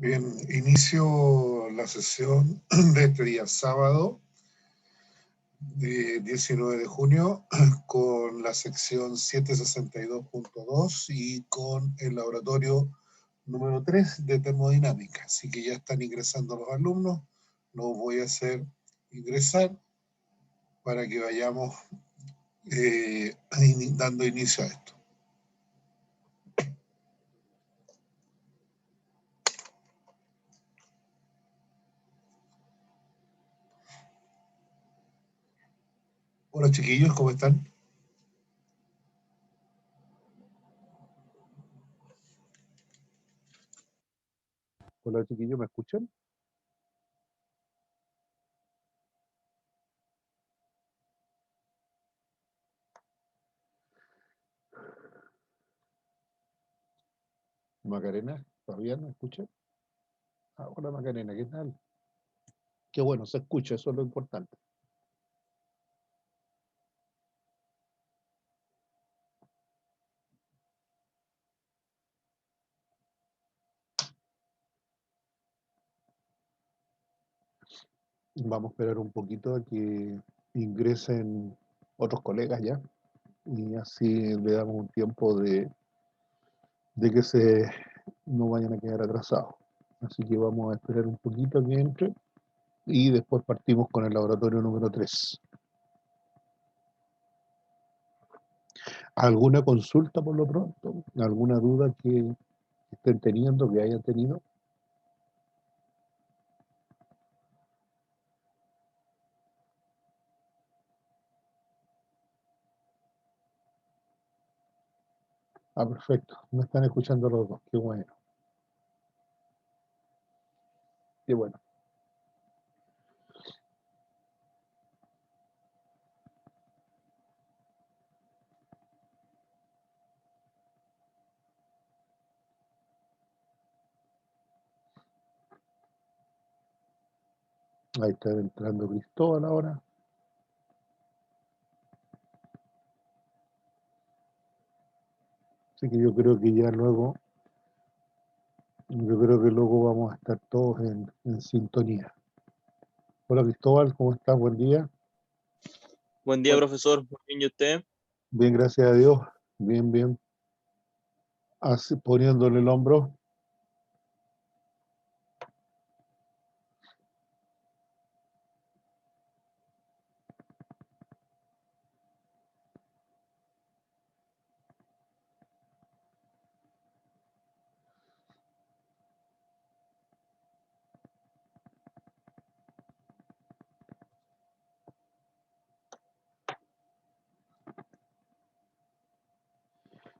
Bien, inicio la sesión de este día sábado, de 19 de junio, con la sección 762.2 y con el laboratorio número 3 de termodinámica. Así que ya están ingresando los alumnos, los voy a hacer ingresar para que vayamos dando inicio a esto. Hola chiquillos, ¿cómo están? Hola chiquillos, ¿me escuchan? Macarena, Fabián, ¿me escuchan? Ah, hola Macarena, ¿qué tal? Qué bueno, se escucha, eso es lo importante. Vamos a esperar un poquito a que ingresen otros colegas ya y así le damos un tiempo de que no vayan a quedar atrasados. Así que vamos a esperar un poquito a que entre y después partimos con el laboratorio número 3. ¿Alguna consulta por lo pronto? ¿Alguna duda que estén teniendo, que hayan tenido? Ah, perfecto. Me están escuchando los dos. Qué bueno. Qué bueno. Ahí está entrando Cristóbal ahora. Así que yo creo que luego vamos a estar todos en sintonía. Hola Cristóbal, ¿cómo estás? Buen día. Buen día, profesor. Muy bien, ¿y usted? Bien, gracias a Dios. Bien, bien. Así, poniéndole el hombro.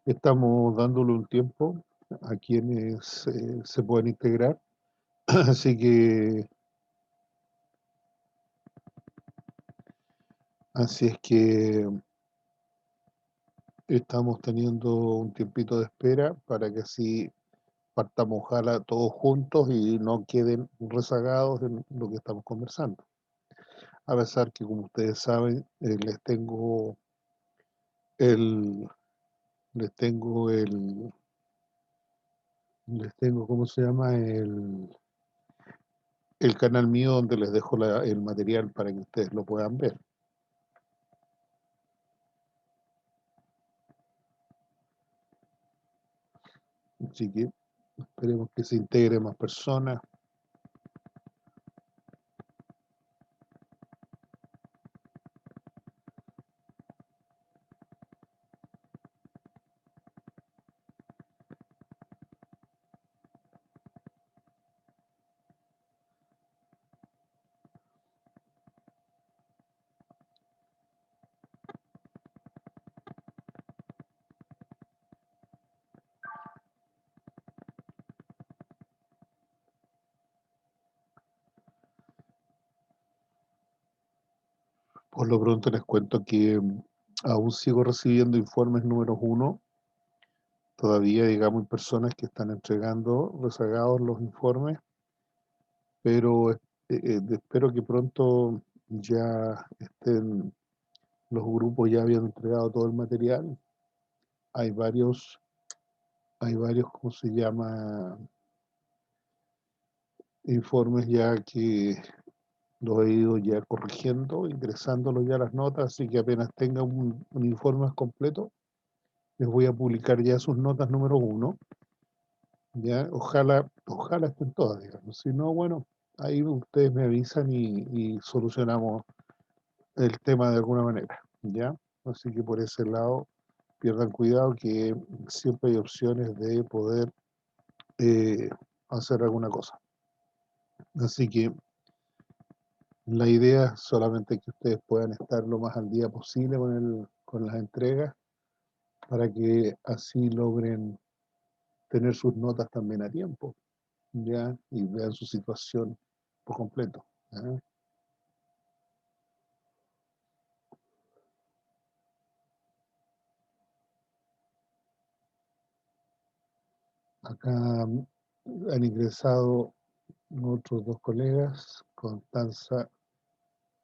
Estamos dándole un tiempo a quienes se pueden integrar. Así es que estamos teniendo un tiempito de espera para que así partamos ojalá todos juntos y no queden rezagados en lo que estamos conversando. A pesar que, como ustedes saben, el, les tengo, ¿cómo se llama? El canal mío donde les dejo el material para que ustedes lo puedan ver. Así que esperemos que se integren más personas. Por lo pronto les cuento que aún sigo recibiendo informes números 1. Todavía, digamos, hay personas que están entregando rezagados los informes, pero espero que pronto ya estén, los grupos ya habían entregado todo el material. Hay varios, ¿cómo se llama? informes ya que los he ido ya corrigiendo, ingresándolos ya a las notas, así que apenas tenga un informe más completo, les voy a publicar ya sus notas número 1. Ya, ojalá estén todas, digamos. Si no, bueno, ahí ustedes me avisan y solucionamos el tema de alguna manera, ¿ya? Así que por ese lado, pierdan cuidado que siempre hay opciones de poder hacer alguna cosa. Así que la idea es solamente que ustedes puedan estar lo más al día posible con las entregas para que así logren tener sus notas también a tiempo, ¿ya? Y vean su situación por completo, ¿ya? Acá han ingresado otros 2 colegas, Constanza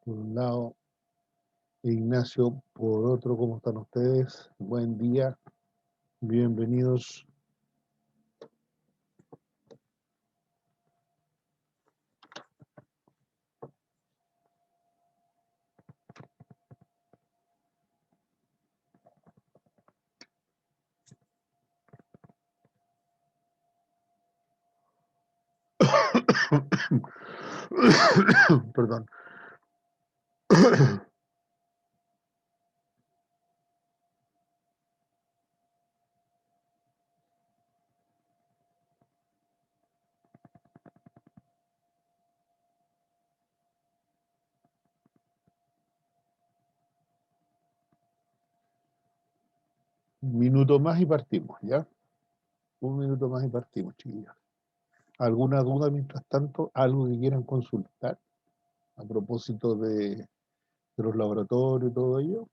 por un lado e Ignacio por otro. ¿Cómo están ustedes? Buen día, bienvenidos. Perdón. Un minuto más y partimos, ¿ya? Un minuto más y partimos, chiquillos. ¿Alguna duda mientras tanto? ¿Algo que quieran consultar a propósito de los laboratorios y todo ello?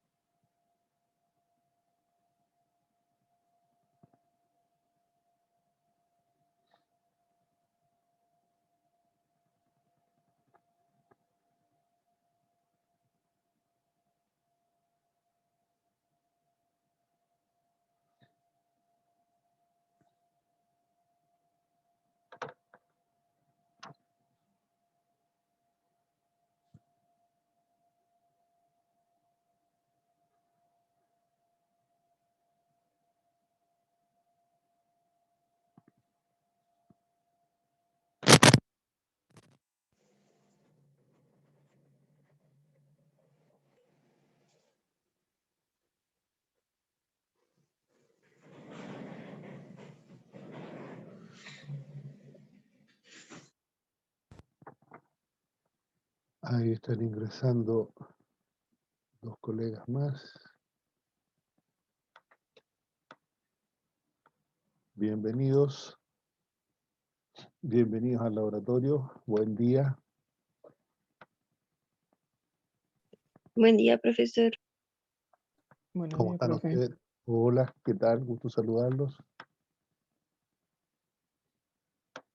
Ahí están ingresando 2 colegas más. Bienvenidos. Bienvenidos al laboratorio. Buen día. Buen día, profesor. Buenos ¿Cómo días, están profe. ustedes? Hola, ¿qué tal? Gusto saludarlos.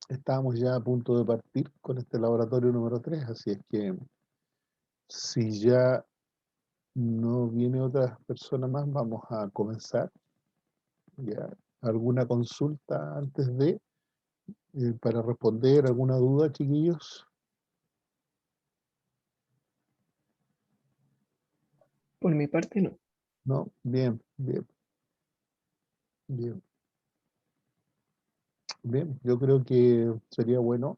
Estamos ya a punto de partir con este laboratorio número 3, así es que si ya no viene otra persona más, vamos a comenzar. ¿Ya? ¿Alguna consulta antes de, para responder alguna duda, chiquillos? Por mi parte, no. ¿No? Bien, bien, bien. Bien, yo creo que sería bueno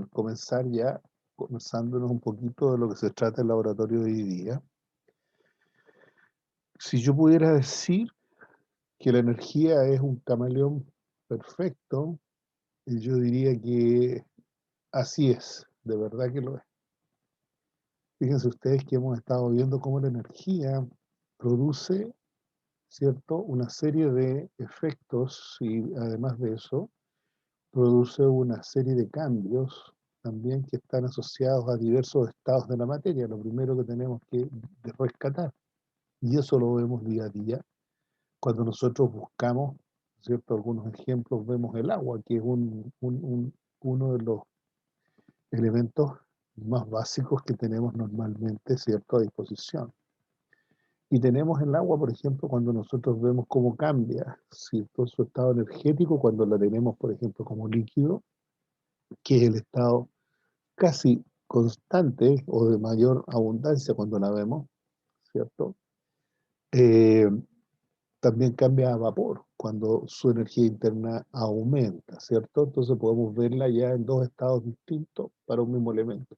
comenzar ya conversándonos un poquito de lo que se trata el laboratorio de hoy día. Si yo pudiera decir que la energía es un camaleón perfecto, yo diría que así es, de verdad que lo es. Fíjense ustedes que hemos estado viendo cómo la energía produce, ¿cierto?, una serie de efectos y además de eso, produce una serie de cambios también que están asociados a diversos estados de la materia, lo primero que tenemos que rescatar. Y eso lo vemos día a día. Cuando nosotros buscamos, ¿cierto? Algunos ejemplos, vemos el agua, que es uno de los elementos más básicos que tenemos normalmente, ¿cierto?, a disposición. Y tenemos el agua, por ejemplo, cuando nosotros vemos cómo cambia, ¿cierto?, su estado energético, cuando la tenemos, por ejemplo, como líquido, que es el estado casi constante o de mayor abundancia cuando la vemos, ¿cierto? Eh, también cambia a vapor cuando su energía interna aumenta, ¿cierto? Entonces podemos verla ya en dos estados distintos para un mismo elemento.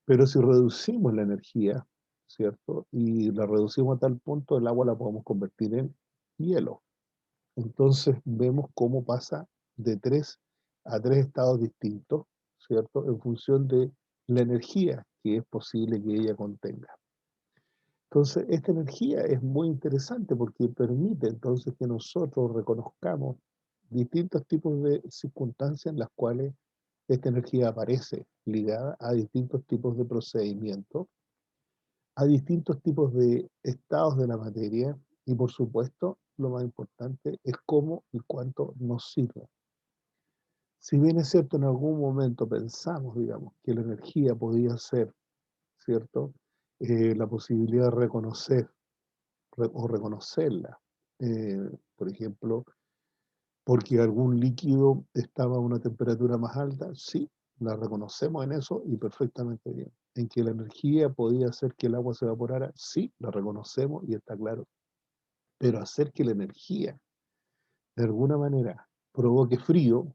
Pero si reducimos la energía, ¿cierto? Y la reducimos a tal punto, el agua la podemos convertir en hielo. Entonces vemos cómo pasa de 3 a 3 estados distintos, ¿cierto? En función de la energía que es posible que ella contenga. Entonces, esta energía es muy interesante porque permite entonces que nosotros reconozcamos distintos tipos de circunstancias en las cuales esta energía aparece ligada a distintos tipos de procedimientos, a distintos tipos de estados de la materia y por supuesto, lo más importante es cómo y cuánto nos sirve. Si bien es cierto, en algún momento pensamos, digamos, que la energía podía ser, ¿cierto? La posibilidad de reconocer o reconocerla. Por ejemplo, porque algún líquido estaba a una temperatura más alta, sí, la reconocemos en eso y perfectamente bien. En que la energía podía hacer que el agua se evaporara, sí, la reconocemos y está claro. Pero hacer que la energía, de alguna manera, provoque frío,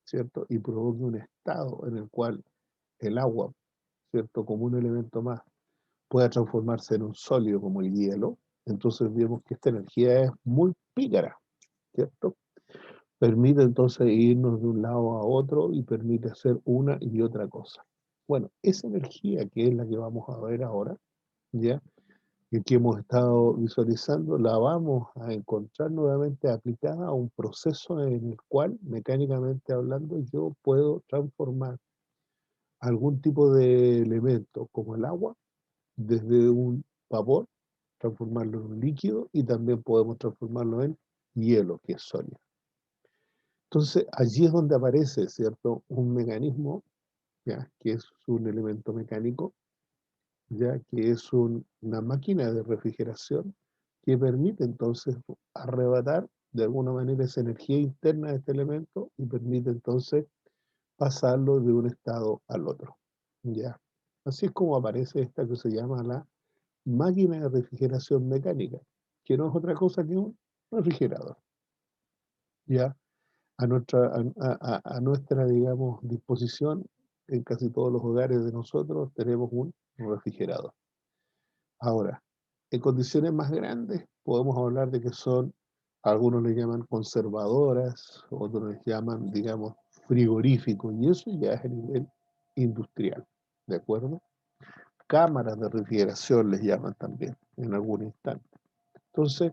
¿cierto? Y provoque un estado en el cual el agua, ¿cierto? Como un elemento más, pueda transformarse en un sólido como el hielo, entonces vemos que esta energía es muy pícara, ¿cierto? Permite entonces irnos de un lado a otro y permite hacer una y otra cosa. Bueno, esa energía que es la que vamos a ver ahora, ¿ya? Y que hemos estado visualizando, la vamos a encontrar nuevamente aplicada a un proceso en el cual, mecánicamente hablando, yo puedo transformar algún tipo de elemento como el agua desde un vapor, transformarlo en un líquido y también podemos transformarlo en hielo, que es sólido. Entonces, allí es donde aparece, ¿cierto? Un mecanismo, ¿ya? Que es un elemento mecánico, ya que es una máquina de refrigeración que permite entonces arrebatar de alguna manera esa energía interna de este elemento y permite entonces pasarlo de un estado al otro, ¿ya? Así es como aparece esta que se llama la máquina de refrigeración mecánica, que no es otra cosa que un refrigerador, ¿ya? A nuestra, digamos, disposición, en casi todos los hogares de nosotros tenemos un refrigerador. Ahora, en condiciones más grandes podemos hablar de que son, algunos le llaman conservadoras, otros les llaman, digamos, frigoríficos, y eso ya es a nivel industrial, ¿de acuerdo? Cámaras de refrigeración les llaman también, en algún instante. Entonces,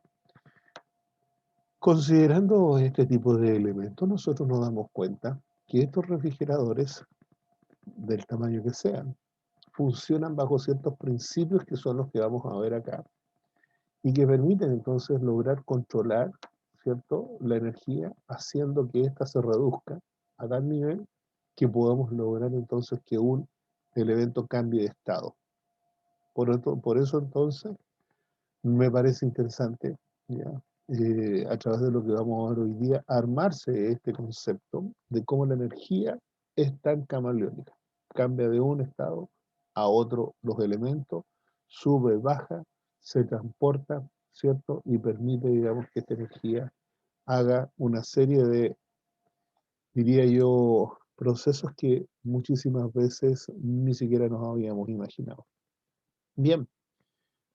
considerando este tipo de elementos, nosotros nos damos cuenta que estos refrigeradores, del tamaño que sean, funcionan bajo ciertos principios que son los que vamos a ver acá y que permiten entonces lograr controlar, ¿cierto?, la energía, haciendo que ésta se reduzca a tal nivel que podamos lograr entonces que un elemento cambie de estado. Por eso entonces me parece interesante, ¿ya? A través de lo que vamos a ver hoy día, armarse este concepto de cómo la energía es tan camaleónica. Cambia de un estado a otro los elementos, sube, baja, se transporta, ¿cierto? Y permite, digamos, que esta energía haga una serie de, diría yo, procesos que muchísimas veces ni siquiera nos habíamos imaginado. Bien.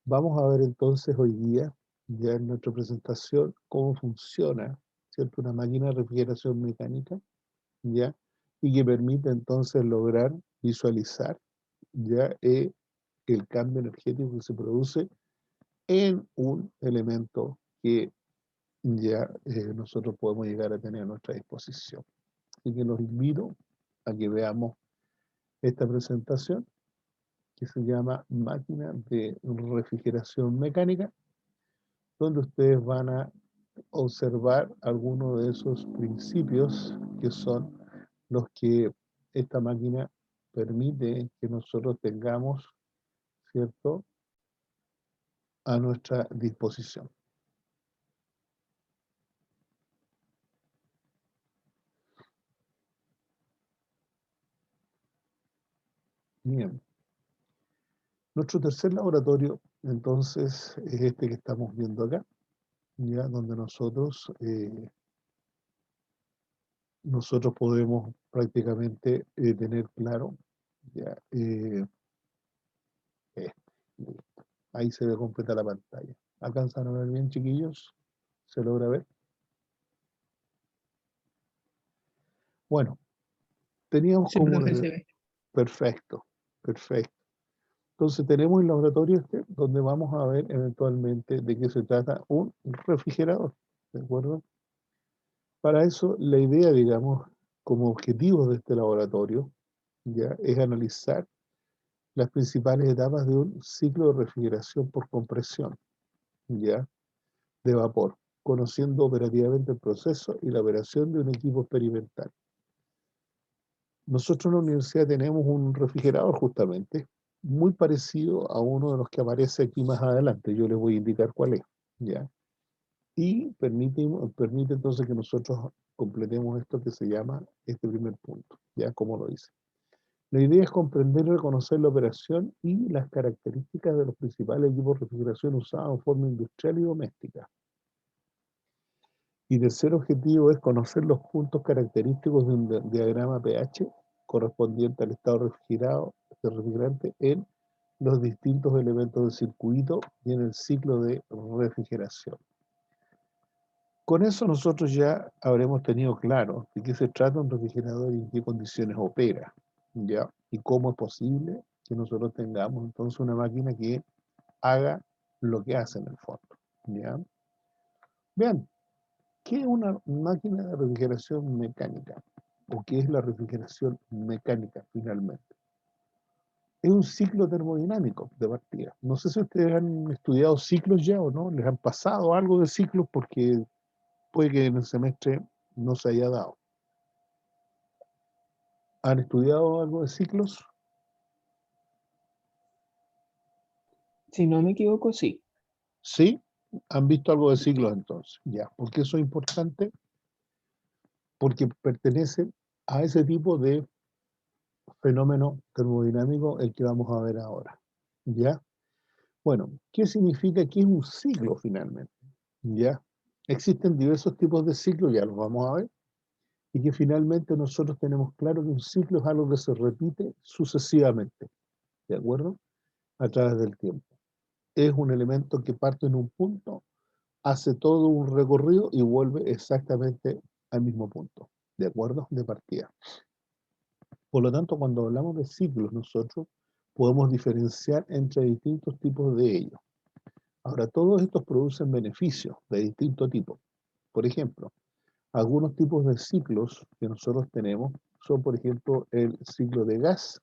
Vamos a ver entonces hoy día, ya en nuestra presentación, cómo funciona, ¿cierto? Una máquina de refrigeración mecánica, ¿ya? Y que permite entonces lograr visualizar, ya, el cambio energético que se produce en un elemento que ya nosotros podemos llegar a tener a nuestra disposición. Así que los invito a que veamos esta presentación que se llama máquina de refrigeración mecánica, donde ustedes van a observar algunos de esos principios que son los que esta máquina permite que nosotros tengamos, ¿cierto?, a nuestra disposición. Bien. Nuestro tercer laboratorio, entonces, es este que estamos viendo acá, ya donde nosotros podemos prácticamente tener claro, ya, este, listo. Ahí se ve completa la pantalla. ¿Alcanzan a ver bien, chiquillos? ¿Se logra ver? Bueno, teníamos Sí, como profe, se ve. perfecto, perfecto. Entonces tenemos el laboratorio este, donde vamos a ver eventualmente de qué se trata un refrigerador, ¿de acuerdo? Para eso, la idea, digamos, como objetivo de este laboratorio, ya, es analizar las principales etapas de un ciclo de refrigeración por compresión, ya, de vapor, conociendo operativamente el proceso y la operación de un equipo experimental. Nosotros en la universidad tenemos un refrigerador justamente, muy parecido a uno de los que aparece aquí más adelante. Yo les voy a indicar cuál es, ¿ya? Y permite entonces que nosotros completemos esto que se llama este primer punto, ¿ya? Como lo dice. La idea es comprender y reconocer la operación y las características de los principales equipos de refrigeración usados en forma industrial y doméstica. Y tercer objetivo es conocer los puntos característicos de un diagrama pH correspondiente al estado refrigerado del refrigerante en los distintos elementos del circuito y en el ciclo de refrigeración. Con eso nosotros ya habremos tenido claro de qué se trata un refrigerador y en qué condiciones opera, ¿ya? Y cómo es posible que nosotros tengamos entonces una máquina que haga lo que hace en el fondo, ¿ya? Vean, ¿qué es una máquina de refrigeración mecánica? ¿O qué es la refrigeración mecánica finalmente? Es un ciclo termodinámico de partida. No sé si ustedes han estudiado ciclos ya o no, les han pasado algo de ciclos porque puede que en el semestre no se haya dado. ¿Han estudiado algo de ciclos? Si no me equivoco, sí. Sí, han visto algo de ciclos entonces. Ya, ¿por qué eso es importante? Porque pertenece a ese tipo de fenómeno termodinámico el que vamos a ver ahora. ¿Ya? Bueno, ¿qué significa que es un ciclo finalmente? ¿Ya? Existen diversos tipos de ciclos, ya los vamos a ver, y que finalmente nosotros tenemos claro que un ciclo es algo que se repite sucesivamente, ¿de acuerdo? A través del tiempo. Es un elemento que parte en un punto, hace todo un recorrido y vuelve exactamente al mismo punto, ¿de acuerdo? De partida. Por lo tanto, cuando hablamos de ciclos, nosotros podemos diferenciar entre distintos tipos de ellos. Ahora, todos estos producen beneficios de distinto tipo. Por ejemplo, algunos tipos de ciclos que nosotros tenemos son, por ejemplo, el ciclo de gas,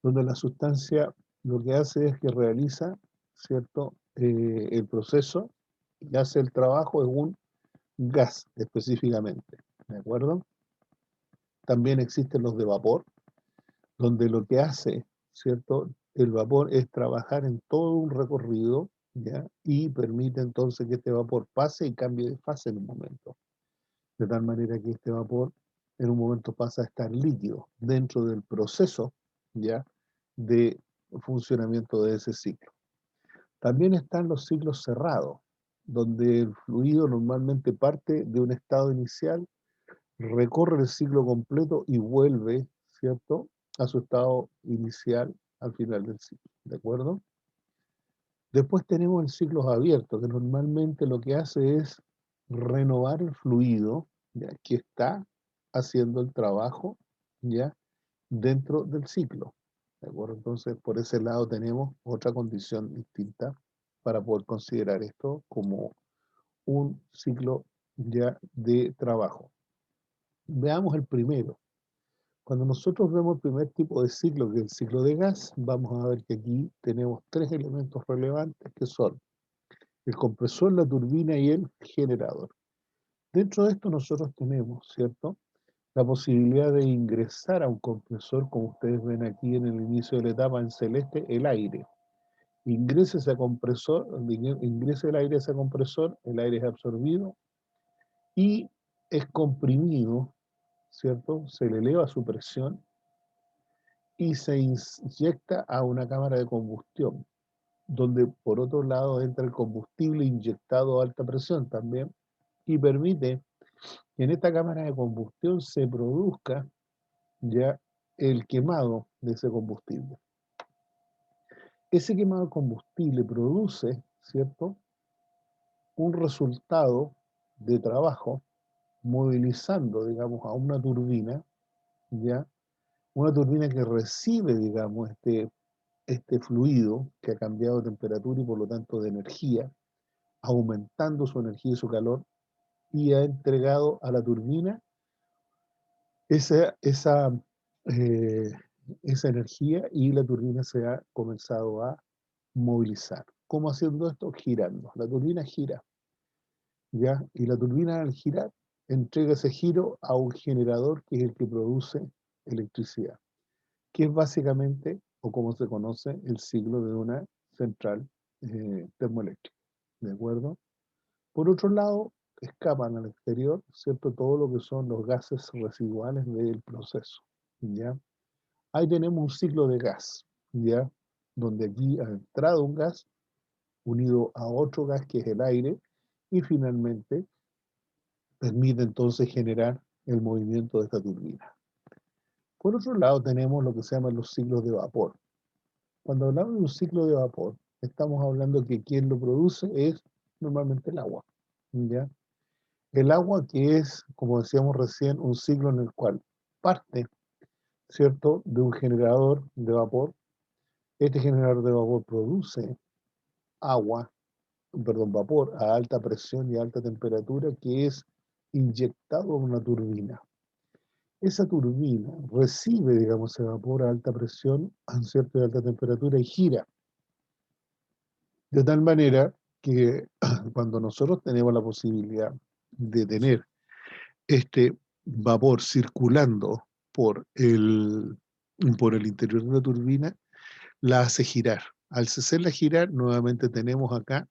donde la sustancia lo que hace es que realiza, ¿cierto?, el proceso y hace el trabajo en un gas específicamente, ¿de acuerdo? También existen los de vapor, donde lo que hace, ¿cierto?, el vapor es trabajar en todo un recorrido, ¿ya? Y permite entonces que este vapor pase y cambie de fase en un momento. De tal manera que este vapor en un momento pasa a estar líquido dentro del proceso, ¿ya?, de funcionamiento de ese ciclo. También están los ciclos cerrados, donde el fluido normalmente parte de un estado inicial, recorre el ciclo completo y vuelve, ¿cierto?, a su estado inicial al final del ciclo, ¿de acuerdo? Después tenemos el ciclo abierto, que normalmente lo que hace es renovar el fluido, ¿ya?, que está haciendo el trabajo, ¿ya?, dentro del ciclo, ¿de acuerdo? Entonces, por ese lado tenemos otra condición distinta para poder considerar esto como un ciclo ya de trabajo. Veamos el primero. Cuando nosotros vemos el primer tipo de ciclo, que es el ciclo de gas, vamos a ver que aquí tenemos tres elementos relevantes que son el compresor, la turbina y el generador. Dentro de esto nosotros tenemos, ¿cierto?, la posibilidad de ingresar a un compresor, como ustedes ven aquí en el inicio de la etapa en celeste, el aire. Ingresa ese compresor, ingresa el aire a ese compresor, el aire es absorbido y es comprimido, ¿cierto? Se le eleva su presión y se inyecta a una cámara de combustión, donde por otro lado entra el combustible inyectado a alta presión también, y permite que en esta cámara de combustión se produzca ya el quemado de ese combustible. Ese quemado de combustible produce, ¿cierto?, un resultado de trabajo movilizando, digamos, a una turbina, ¿ya? Una turbina que recibe, digamos, este fluido que ha cambiado de temperatura y por lo tanto de energía, aumentando su energía y su calor, y ha entregado a la turbina esa, esa, eh, esa energía, y la turbina se ha comenzado a movilizar. ¿Cómo haciendo esto? Girando. La turbina gira, ¿ya? Y la turbina al girar entrega ese giro a un generador que es el que produce electricidad, que es básicamente, o como se conoce, el ciclo de una central termoeléctrica. ¿De acuerdo? Por otro lado, escapan al exterior, ¿cierto?, todo lo que son los gases residuales del proceso, ¿ya? Ahí tenemos un ciclo de gas, ¿ya? Donde aquí ha entrado un gas unido a otro gas que es el aire, y finalmente permite entonces generar el movimiento de esta turbina. Por otro lado, tenemos lo que se llaman los ciclos de vapor. Cuando hablamos de un ciclo de vapor, estamos hablando que quien lo produce es normalmente el agua, ¿ya? El agua, que es, como decíamos recién, un ciclo en el cual parte, ¿cierto?, de un generador de vapor. Este generador de vapor produce agua, perdón, vapor a alta presión y alta temperatura, que es inyectado en una turbina. Esa turbina recibe, digamos, ese vapor a alta presión, a cierta y alta temperatura, y gira. De tal manera que cuando nosotros tenemos la posibilidad de tener este vapor circulando por el interior de la turbina, la hace girar. Al hacerla girar, nuevamente tenemos acá,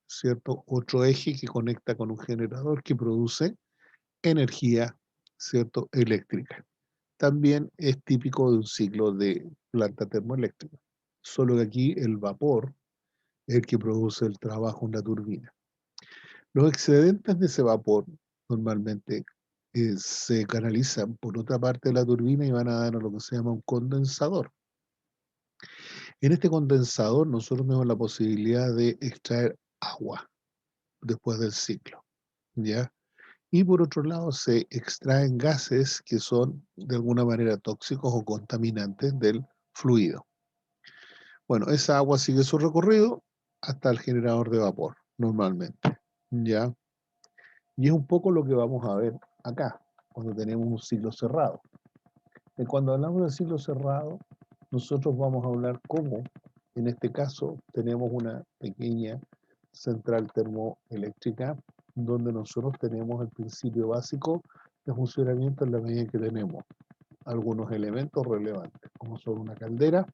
¿cierto?, otro eje que conecta con un generador que produce energía, ¿cierto?, eléctrica. También es típico de un ciclo de planta termoeléctrica, solo que aquí el vapor es el que produce el trabajo en la turbina. Los excedentes de ese vapor normalmente se canalizan por otra parte de la turbina y van a dar a lo que se llama un condensador. En este condensador nosotros tenemos la posibilidad de extraer agua después del ciclo, ¿ya? Y por otro lado se extraen gases que son de alguna manera tóxicos o contaminantes del fluido. Bueno, esa agua sigue su recorrido hasta el generador de vapor, normalmente, ¿ya? Y es un poco lo que vamos a ver acá, cuando tenemos un ciclo cerrado. Y cuando hablamos de ciclo cerrado, nosotros vamos a hablar cómo, en este caso, tenemos una pequeña central termoeléctrica, donde nosotros tenemos el principio básico de funcionamiento en la medida que tenemos algunos elementos relevantes, como son una caldera,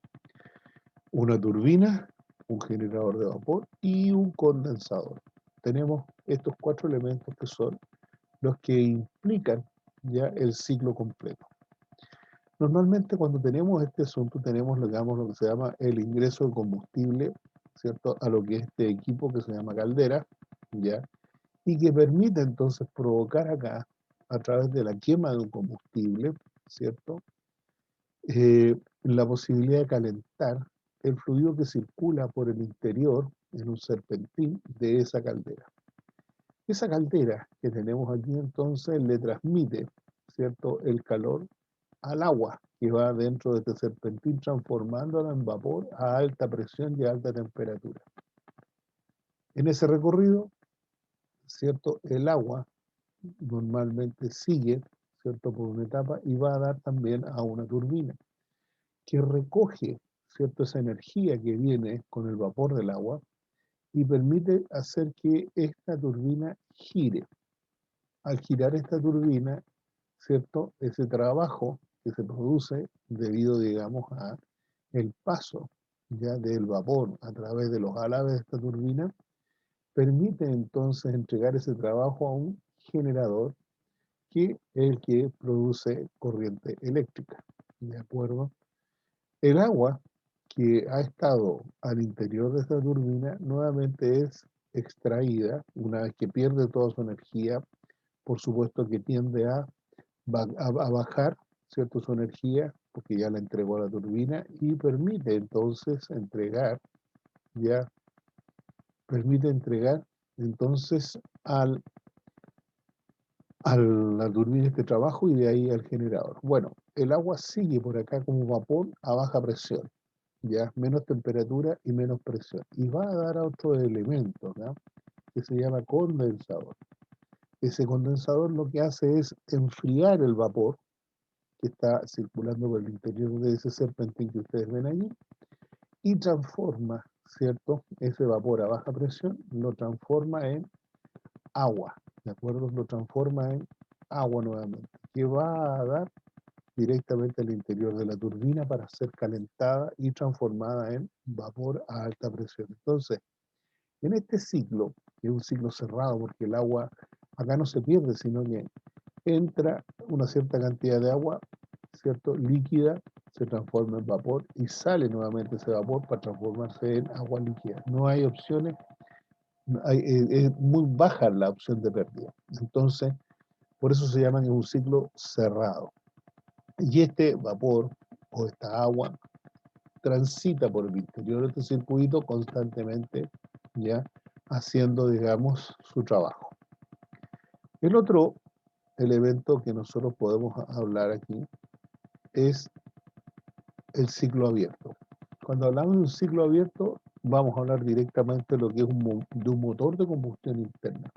una turbina, un generador de vapor y un condensador. Tenemos estos 4 elementos que son los que implican ya el ciclo completo. Normalmente cuando tenemos este asunto tenemos, digamos, lo que se llama el ingreso de combustible, ¿cierto?, a lo que es este equipo que se llama caldera, ¿ya? Y que permite entonces provocar acá, a través de la quema de un combustible, ¿cierto?, la posibilidad de calentar el fluido que circula por el interior en un serpentín de esa caldera. Esa caldera que tenemos aquí entonces le transmite, ¿cierto?, el calor al agua que va dentro de este serpentín, transformándola en vapor a alta presión y a alta temperatura. En ese recorrido, ¿cierto?, el agua normalmente sigue, ¿cierto?, por una etapa y va a dar también a una turbina que recoge, ¿cierto?, esa energía que viene con el vapor del agua y permite hacer que esta turbina gire. Al girar esta turbina, ¿cierto?, ese trabajo que se produce debido, digamos, a el paso ya del vapor a través de los álabes de esta turbina, permite entonces entregar ese trabajo a un generador que es el que produce corriente eléctrica. ¿De acuerdo? El agua que ha estado al interior de esta turbina nuevamente es extraída una vez que pierde toda su energía. Por supuesto que tiende a bajar, ¿cierto?, su energía, porque ya la entregó a la turbina y permite entonces entregar, ya permite entregar entonces a la turbina este trabajo y de ahí al generador. Bueno, el agua sigue por acá como vapor a baja presión, ya menos temperatura y menos presión, y va a dar a otro elemento, ¿ya?, que se llama condensador. Ese condensador lo que hace es enfriar el vapor que está circulando por el interior de ese serpentín que ustedes ven allí y transforma, ¿cierto?, ese vapor a baja presión, lo transforma en agua, ¿de acuerdo? Lo transforma en agua nuevamente, que va a dar directamente al interior de la turbina para ser calentada y transformada en vapor a alta presión. Entonces, en este ciclo, que es un ciclo cerrado, porque el agua acá no se pierde, sino que entra una cierta cantidad de agua, ¿cierto?, líquida, se transforma en vapor y sale nuevamente ese vapor para transformarse en agua líquida. No hay opciones, es muy baja la opción de pérdida. Entonces, por eso se llama un ciclo cerrado. Y este vapor o esta agua transita por el interior de este circuito constantemente, ya haciendo, digamos, su trabajo. El otro elemento que nosotros podemos hablar aquí es el ciclo abierto. Cuando hablamos de un ciclo abierto, vamos a hablar directamente de lo que es de un motor de combustión interna,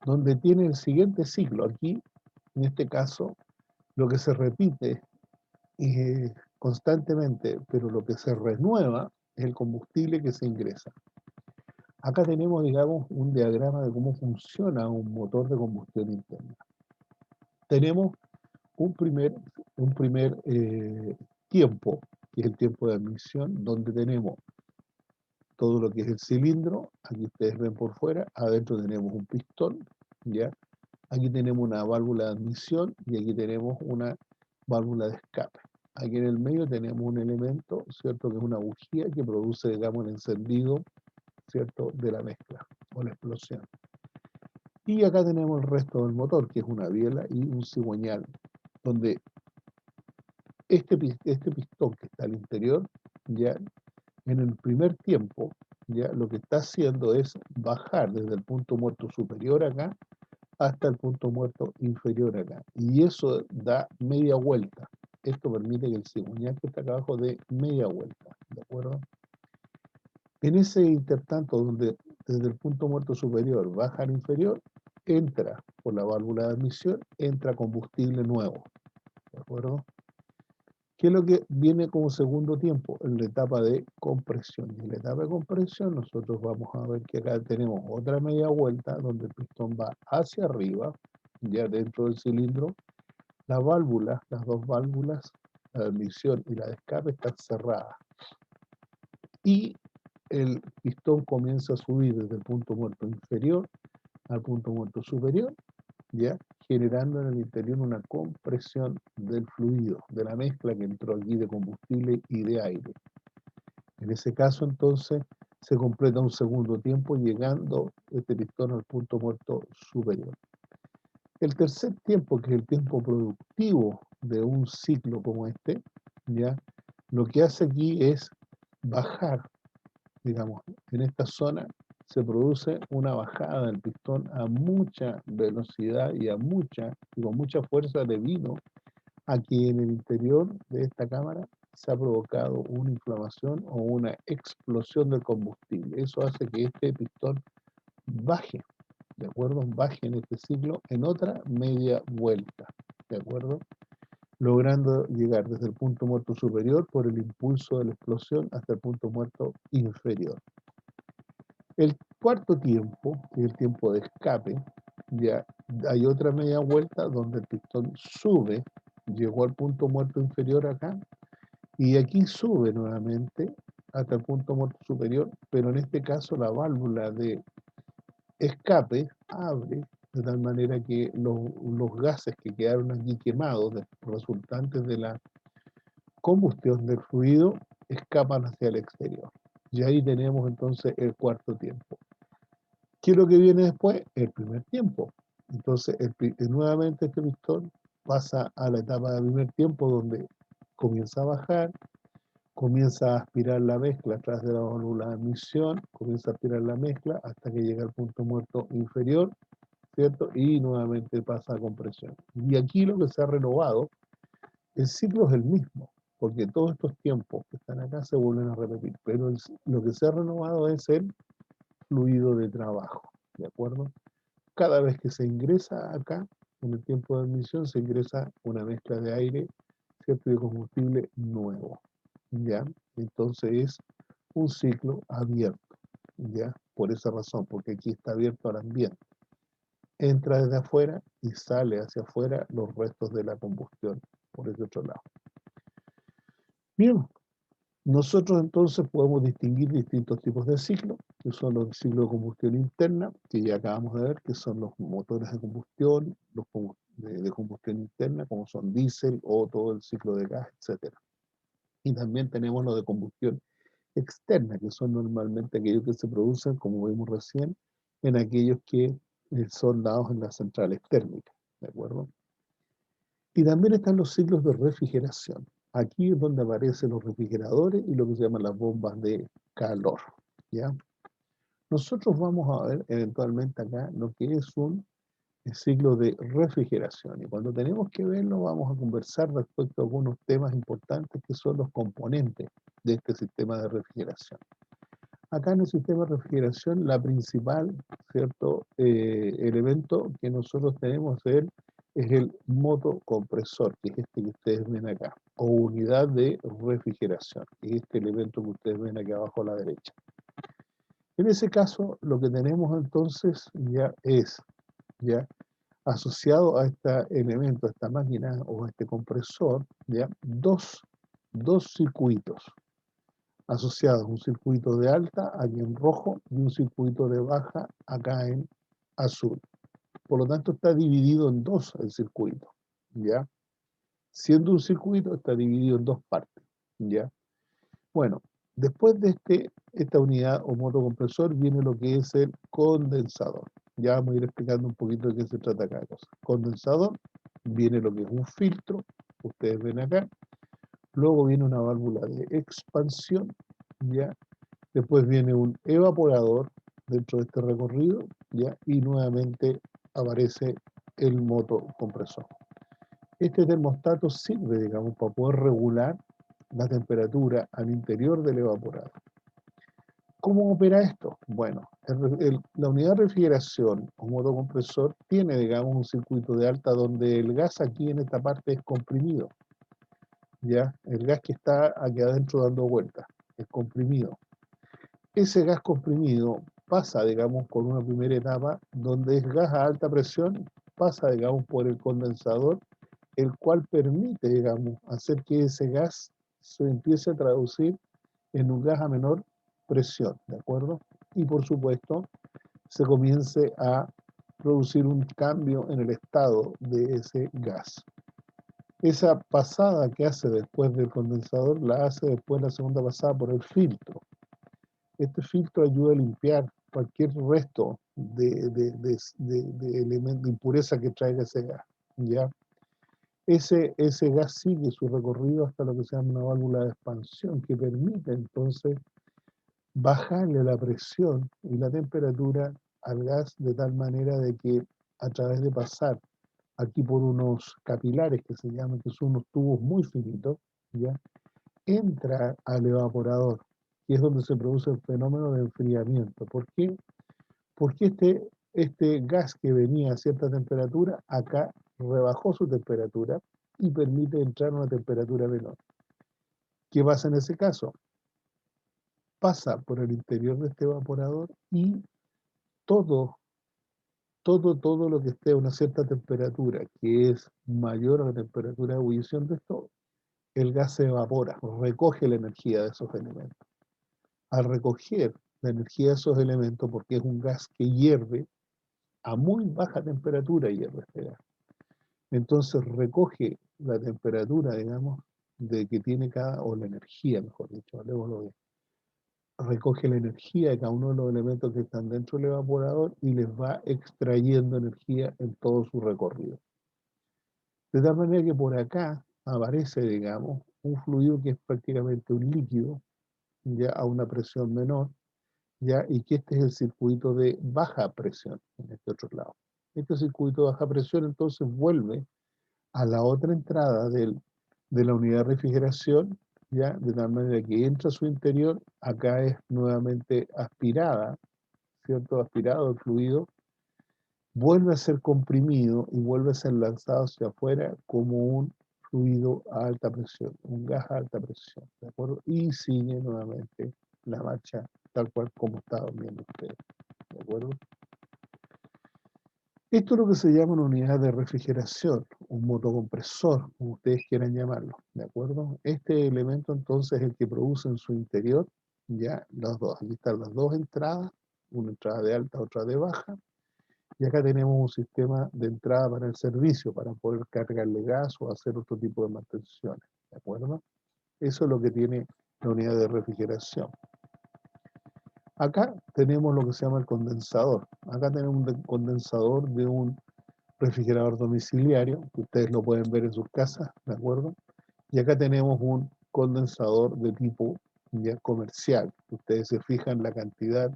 donde tiene el siguiente ciclo. Aquí, en este caso, lo que se repite constantemente, pero lo que se renueva es el combustible que se ingresa. Acá tenemos, digamos, un diagrama de cómo funciona un motor de combustión interna. Tenemos un primer tiempo, que es el tiempo de admisión, donde tenemos todo lo que es el cilindro. Aquí ustedes ven por fuera, adentro tenemos un pistón, ¿ya? Aquí tenemos una válvula de admisión y aquí tenemos una válvula de escape. Aquí en el medio tenemos un elemento, ¿cierto?, que es una bujía que produce, digamos, el encendido, ¿cierto?, de la mezcla o la explosión. Y acá tenemos el resto del motor, que es una biela y un cigüeñal, donde este pistón que está al interior, ya en el primer tiempo, ya lo que está haciendo es bajar desde el punto muerto superior acá hasta el punto muerto inferior acá. Y eso da media vuelta. Esto permite que el cigüeñal que está acá abajo dé media vuelta, ¿de acuerdo? En ese intertanto, donde desde el punto muerto superior baja al inferior, entra por la válvula de admisión, entra combustible nuevo, ¿de acuerdo? ¿Qué es lo que viene como segundo tiempo? En la etapa de compresión. Y en la etapa de compresión nosotros vamos a ver que acá tenemos otra media vuelta donde el pistón va hacia arriba, ya dentro del cilindro. Las válvulas, las dos válvulas, la de admisión y la de escape, están cerradas. Y el pistón comienza a subir desde el punto muerto inferior al punto muerto superior, ¿ya?, generando en el interior una compresión del fluido, de la mezcla que entró aquí de combustible y de aire. En ese caso, entonces, se completa un segundo tiempo llegando este pistón al punto muerto superior. El tercer tiempo, que es el tiempo productivo de un ciclo como este, ¿ya?, lo que hace aquí es bajar, digamos, en esta zona se produce una bajada del pistón a mucha velocidad y con mucha fuerza, debido a que en el interior de esta cámara se ha provocado una inflamación o una explosión del combustible. Eso hace que este pistón baje, ¿de acuerdo? Baje en este ciclo en otra media vuelta, ¿de acuerdo? Logrando llegar desde el punto muerto superior por el impulso de la explosión hasta el punto muerto inferior. El cuarto tiempo, que es el tiempo de escape, ya hay otra media vuelta donde el pistón sube, llegó al punto muerto inferior acá, y aquí sube nuevamente hasta el punto muerto superior, pero en este caso la válvula de escape abre de tal manera que los gases que quedaron aquí quemados, resultantes de la combustión del fluido, escapan hacia el exterior. Y ahí tenemos entonces el cuarto tiempo. ¿Qué es lo que viene después? El primer tiempo. Entonces, nuevamente este pistón pasa a la etapa del primer tiempo, donde comienza a bajar, comienza a aspirar la mezcla a través de la válvula de admisión, comienza a aspirar la mezcla hasta que llega al punto muerto inferior, ¿cierto? Y nuevamente pasa a compresión. Y aquí lo que se ha renovado, el ciclo es el mismo, porque todos estos tiempos que están acá se vuelven a repetir, pero lo que se ha renovado es el fluido de trabajo, ¿de acuerdo? Cada vez que se ingresa acá, en el tiempo de admisión, se ingresa una mezcla de aire, ¿cierto? Y de combustible nuevo, ¿ya? Entonces es un ciclo abierto, ¿ya? Por esa razón, porque aquí está abierto al ambiente. Entra desde afuera y sale hacia afuera los restos de la combustión, por ese otro lado. Bien, nosotros entonces podemos distinguir distintos tipos de ciclos, que son los ciclos de combustión interna, que ya acabamos de ver, que son los motores de combustión, los de combustión interna, como son diésel o todo el ciclo de gas, etc. Y también tenemos los de combustión externa, que son normalmente aquellos que se producen, como vimos recién, en aquellos que son dados en las centrales térmicas, ¿de acuerdo? Y también están los ciclos de refrigeración. Aquí es donde aparecen los refrigeradores y lo que se llaman las bombas de calor, ¿ya? Nosotros vamos a ver eventualmente acá lo que es un ciclo de refrigeración. Y cuando tenemos que verlo, vamos a conversar respecto a algunos temas importantes que son los componentes de este sistema de refrigeración. Acá en el sistema de refrigeración, la principal, ¿cierto? Elemento que nosotros tenemos es el motocompresor, que es este que ustedes ven acá, o unidad de refrigeración, que es este elemento que ustedes ven aquí abajo a la derecha. En ese caso, lo que tenemos entonces ya es, ya asociado a este elemento, a esta máquina o a este compresor, ya dos circuitos asociados, un circuito de alta aquí en rojo y un circuito de baja acá en azul. Por lo tanto, está dividido en dos el circuito, ¿ya? Siendo un circuito, está dividido en dos partes, ¿ya? Bueno, después de esta unidad o motocompresor viene lo que es el condensador. Ya vamos a ir explicando un poquito de qué se trata cada cosa. Condensador, viene lo que es un filtro, ustedes ven acá. Luego viene una válvula de expansión, ¿ya? Después viene un evaporador dentro de este recorrido, ¿ya? Y nuevamente aparece el motocompresor. Este termostato sirve, digamos, para poder regular la temperatura al interior del evaporador. ¿Cómo opera esto? Bueno, la unidad de refrigeración o motocompresor tiene, digamos, un circuito de alta donde el gas aquí en esta parte es comprimido. ¿Ya? El gas que está aquí adentro dando vueltas, es comprimido. Ese gas comprimido pasa, digamos, por una primera etapa donde es gas a alta presión, pasa, digamos, por el condensador, el cual permite, digamos, hacer que ese gas se empiece a traducir en un gas a menor presión, ¿de acuerdo? Y por supuesto, se comience a producir un cambio en el estado de ese gas. Esa pasada que hace después del condensador, la hace después la segunda pasada por el filtro. Este filtro ayuda a limpiar cualquier resto de elemento, de impureza que traiga ese gas, ¿ya? Ese gas sigue su recorrido hasta lo que se llama una válvula de expansión, que permite entonces bajarle la presión y la temperatura al gas de tal manera de que a través de pasar aquí por unos capilares que se llaman, que son unos tubos muy finitos, ¿ya? Entra al evaporador, que es donde se produce el fenómeno de enfriamiento. ¿Por qué? Porque este gas que venía a cierta temperatura, acá rebajó su temperatura y permite entrar a una temperatura menor. ¿Qué pasa en ese caso? Pasa por el interior de este evaporador y todo lo que esté a una cierta temperatura, que es mayor a la temperatura de ebullición de esto, el gas se evapora, recoge la energía de esos elementos. Al recoger la energía de esos elementos, porque es un gas que hierve, a muy baja temperatura y refrigerar. Entonces recoge la temperatura, digamos, de que tiene o la energía, mejor dicho, hablemoslo bien. Recoge la energía de cada uno de los elementos que están dentro del evaporador y les va extrayendo energía en todo su recorrido. De tal manera que por acá aparece, digamos, un fluido que es prácticamente un líquido, ya a una presión menor, ya, y que este es el circuito de baja presión en este otro lado. Este circuito de baja presión entonces vuelve a la otra entrada de la unidad de refrigeración, ya, de tal manera que entra a su interior, acá es nuevamente aspirada, ¿cierto? Aspirado el fluido, vuelve a ser comprimido y vuelve a ser lanzado hacia afuera como un fluido a alta presión, un gas a alta presión, ¿de acuerdo? Y sigue nuevamente la marcha tal cual como estaban viendo ustedes, ¿de acuerdo? Esto es lo que se llama una unidad de refrigeración, un motocompresor, como ustedes quieran llamarlo, ¿de acuerdo? Este elemento entonces es el que produce en su interior, ya las dos, aquí están las dos entradas, una entrada de alta, otra de baja, y acá tenemos un sistema de entrada para el servicio, para poder cargarle gas o hacer otro tipo de mantenciones, ¿de acuerdo? Eso es lo que tiene la unidad de refrigeración. Acá tenemos lo que se llama el condensador. Acá tenemos un condensador de un refrigerador domiciliario, que ustedes lo pueden ver en sus casas, ¿de acuerdo? Y acá tenemos un condensador de tipo ya comercial. Ustedes se fijan la cantidad.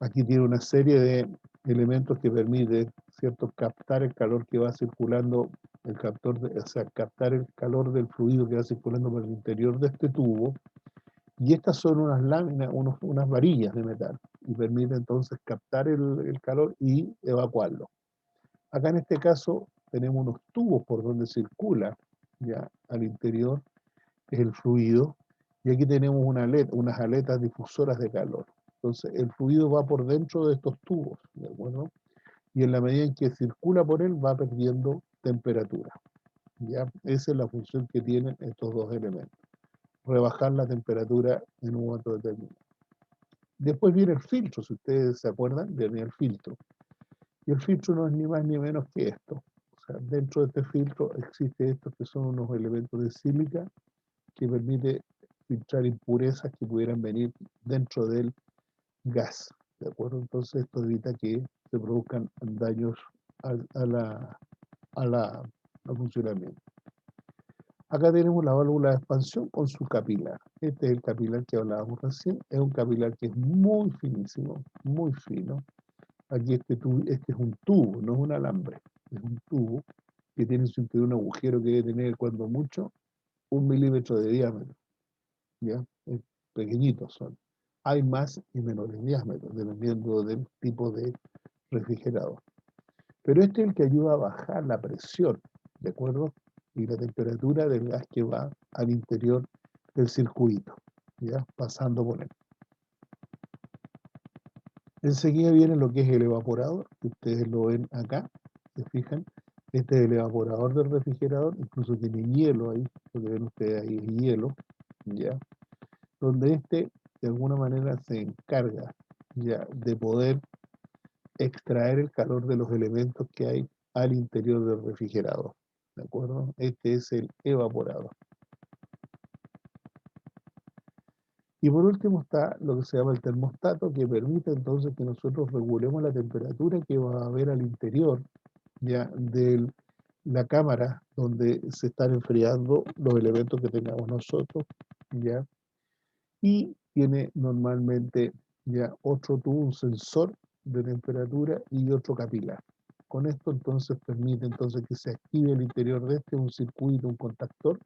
Aquí tiene una serie de elementos que permiten, ¿cierto?, captar el calor que va circulando, o sea, captar el calor del fluido que va circulando por el interior de este tubo. Y estas son unas láminas, unas varillas de metal, y permite entonces captar el calor y evacuarlo. Acá en este caso tenemos unos tubos por donde circula ya al interior el fluido, y aquí tenemos unas aletas difusoras de calor. Entonces el fluido va por dentro de estos tubos, ¿de acuerdo? Y en la medida en que circula por él va perdiendo temperatura. ¿Ya? Esa es la función que tienen estos dos elementos. Rebajar la temperatura en un momento determinado. Después viene el filtro, si ustedes se acuerdan, viene el filtro. Y el filtro no es ni más ni menos que esto. O sea, dentro de este filtro existe estos que son unos elementos de sílica que permite filtrar impurezas que pudieran venir dentro del gas, ¿de acuerdo? Entonces esto evita que se produzcan daños al funcionamiento. Acá tenemos la válvula de expansión con su capilar. Este es el capilar que hablábamos recién. Es un capilar que es muy finísimo, muy fino. Aquí este es un tubo, no es un alambre. Es un tubo que tiene en su interior un agujero que debe tener, cuando mucho, 1 milímetro de diámetro. ¿Ya? Pequeñitos son. Hay más y menores diámetros, dependiendo del tipo de refrigerador. Pero este es el que ayuda a bajar la presión, ¿de acuerdo? Y la temperatura del gas que va al interior del circuito, ¿ya? Pasando por él. Enseguida viene lo que es el evaporador, que ustedes lo ven acá, se fijan. Este es el evaporador del refrigerador, incluso tiene hielo ahí, lo que ven ustedes ahí es hielo, ¿ya? Donde este de alguna manera se encarga ya de poder extraer el calor de los elementos que hay al interior del refrigerador, ¿de acuerdo? Este es el evaporador. Y por último está lo que se llama el termostato, que permite entonces que nosotros regulemos la temperatura que va a haber al interior ya de la cámara donde se están enfriando los elementos que tengamos nosotros, ya. Y tiene normalmente ya otro tubo, un sensor de temperatura y otro capilar. Con esto entonces permite entonces que se active el interior de este un circuito, un contactor.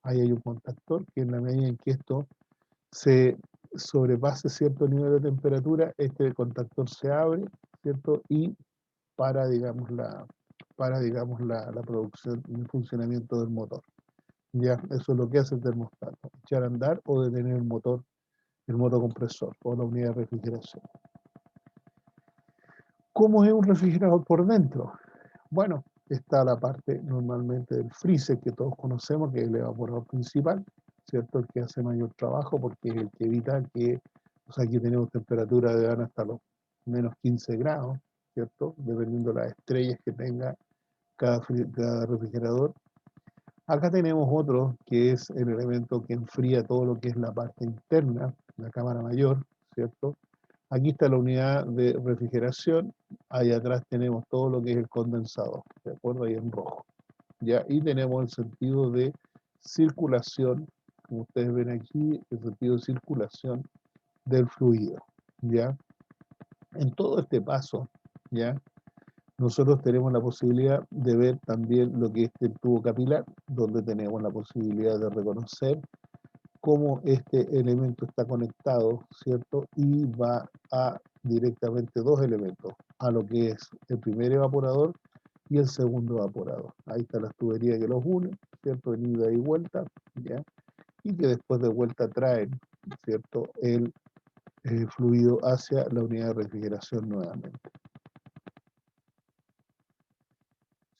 Ahí hay un contactor que en la medida en que esto se sobrepase cierto nivel de temperatura, este contactor se abre, ¿cierto? Y digamos, la producción y el funcionamiento del motor. Ya, eso es lo que hace el termostato, echar a andar o detener el motocompresor o la unidad de refrigeración. ¿Cómo es un refrigerador por dentro? Bueno, está la parte normalmente del freezer que todos conocemos, que es el evaporador principal, ¿cierto? El que hace mayor trabajo porque es el que evita que, o sea, aquí tenemos temperatura de van hasta los menos 15 grados, ¿cierto? Dependiendo de las estrellas que tenga cada refrigerador. Acá tenemos otro que es el elemento que enfría todo lo que es la parte interna, la cámara mayor, ¿cierto? Aquí está la unidad de refrigeración, ahí atrás tenemos todo lo que es el condensador, ¿de acuerdo? Ahí en rojo. ¿Ya? Y tenemos el sentido de circulación, como ustedes ven aquí, el sentido de circulación del fluido, ¿ya? En todo este paso, ¿ya? Nosotros tenemos la posibilidad de ver también lo que es el tubo capilar, donde tenemos la posibilidad de reconocer cómo este elemento está conectado, ¿cierto? Y va a directamente dos elementos, a lo que es el primer evaporador y el segundo evaporador. Ahí está las tuberías que los unen, ¿cierto? En ida y vuelta, ¿ya? Y que después de vuelta traen, ¿cierto? El fluido hacia la unidad de refrigeración nuevamente.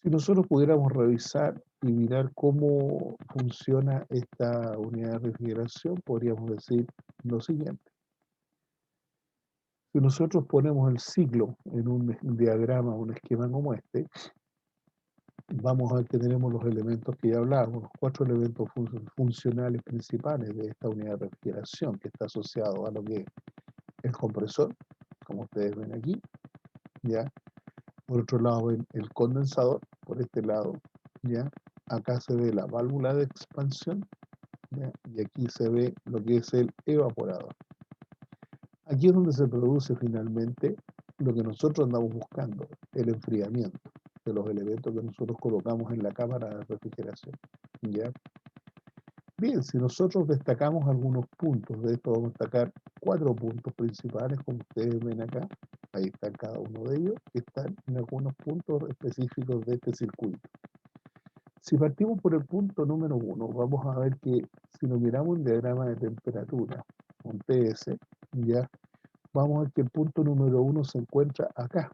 Si nosotros pudiéramos revisar y mirar cómo funciona esta unidad de refrigeración, podríamos decir lo siguiente. Si nosotros ponemos el ciclo en un diagrama, un esquema como este, vamos a ver que tenemos los elementos que ya hablábamos, los 4 elementos funcionales principales de esta unidad de refrigeración, que está asociado a lo que es el compresor, como ustedes ven aquí, ¿ya? Por otro lado ven el condensador, por este lado, ¿ya? Acá se ve la válvula de expansión, ¿ya? Y aquí se ve lo que es el evaporador. Aquí es donde se produce finalmente lo que nosotros andamos buscando, el enfriamiento de los elementos que nosotros colocamos en la cámara de refrigeración, ¿ya? Bien, si nosotros destacamos algunos puntos, de esto vamos a destacar 4 puntos principales, como ustedes ven acá, ahí están cada uno de ellos, que están en algunos puntos específicos de este circuito. Si partimos por el punto número 1, vamos a ver que si nos miramos un diagrama de temperatura, un TS, ya vamos a ver que el punto número 1 se encuentra acá,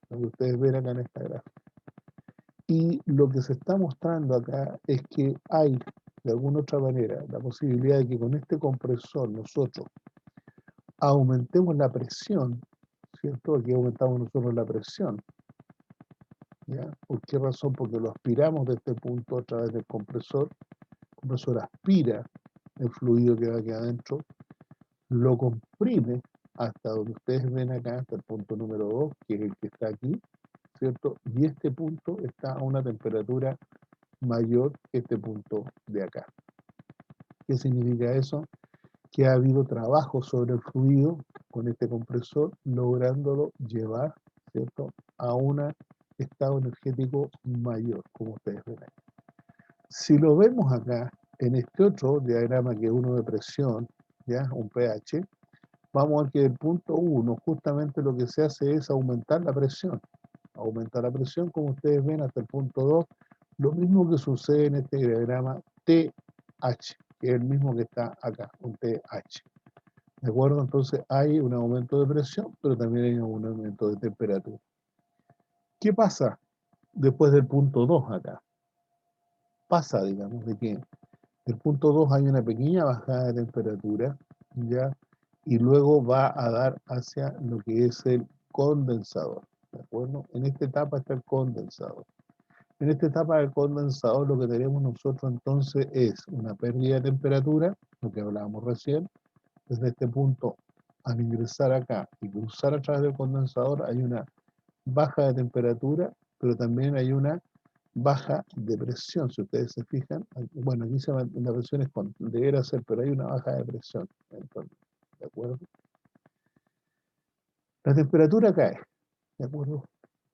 lo que ustedes ven acá en esta gráfica. Y lo que se está mostrando acá es que hay, de alguna otra manera, la posibilidad de que con este compresor nosotros aumentemos la presión, ¿cierto? Aquí aumentamos nosotros la presión, ¿ya? ¿Por qué razón? Porque lo aspiramos de este punto a través del compresor. El compresor aspira el fluido que va aquí adentro, lo comprime hasta donde ustedes ven acá, hasta el punto número 2, que es el que está aquí, ¿cierto? Y este punto está a una temperatura mayor que este punto de acá. ¿Qué significa eso? Que ha habido trabajo sobre el fluido con este compresor, lográndolo llevar, ¿cierto?, a un estado energético mayor, como ustedes ven ahí. Si lo vemos acá, en este otro diagrama que es uno de presión, ¿ya? Un pH, vamos a ver que el punto 1 justamente lo que se hace es aumentar la presión. Aumentar la presión, como ustedes ven, hasta el punto 2, lo mismo que sucede en este diagrama TH, que es el mismo que está acá, un TH. ¿De acuerdo? Entonces hay un aumento de presión, pero también hay un aumento de temperatura. ¿Qué pasa después del punto 2 acá? Pasa, digamos, de que del punto 2 hay una pequeña bajada de temperatura, ¿ya? Y luego va a dar hacia lo que es el condensador, ¿de acuerdo? En esta etapa está el condensador. En esta etapa del condensador lo que tenemos nosotros entonces es una pérdida de temperatura, lo que hablábamos recién. Desde este punto, al ingresar acá y cruzar a través del condensador, hay una baja de temperatura, pero también hay una baja de presión. Si ustedes se fijan, bueno, aquí la presión es debería ser, pero hay una baja de presión. Entonces, ¿de acuerdo? La temperatura cae, ¿de acuerdo?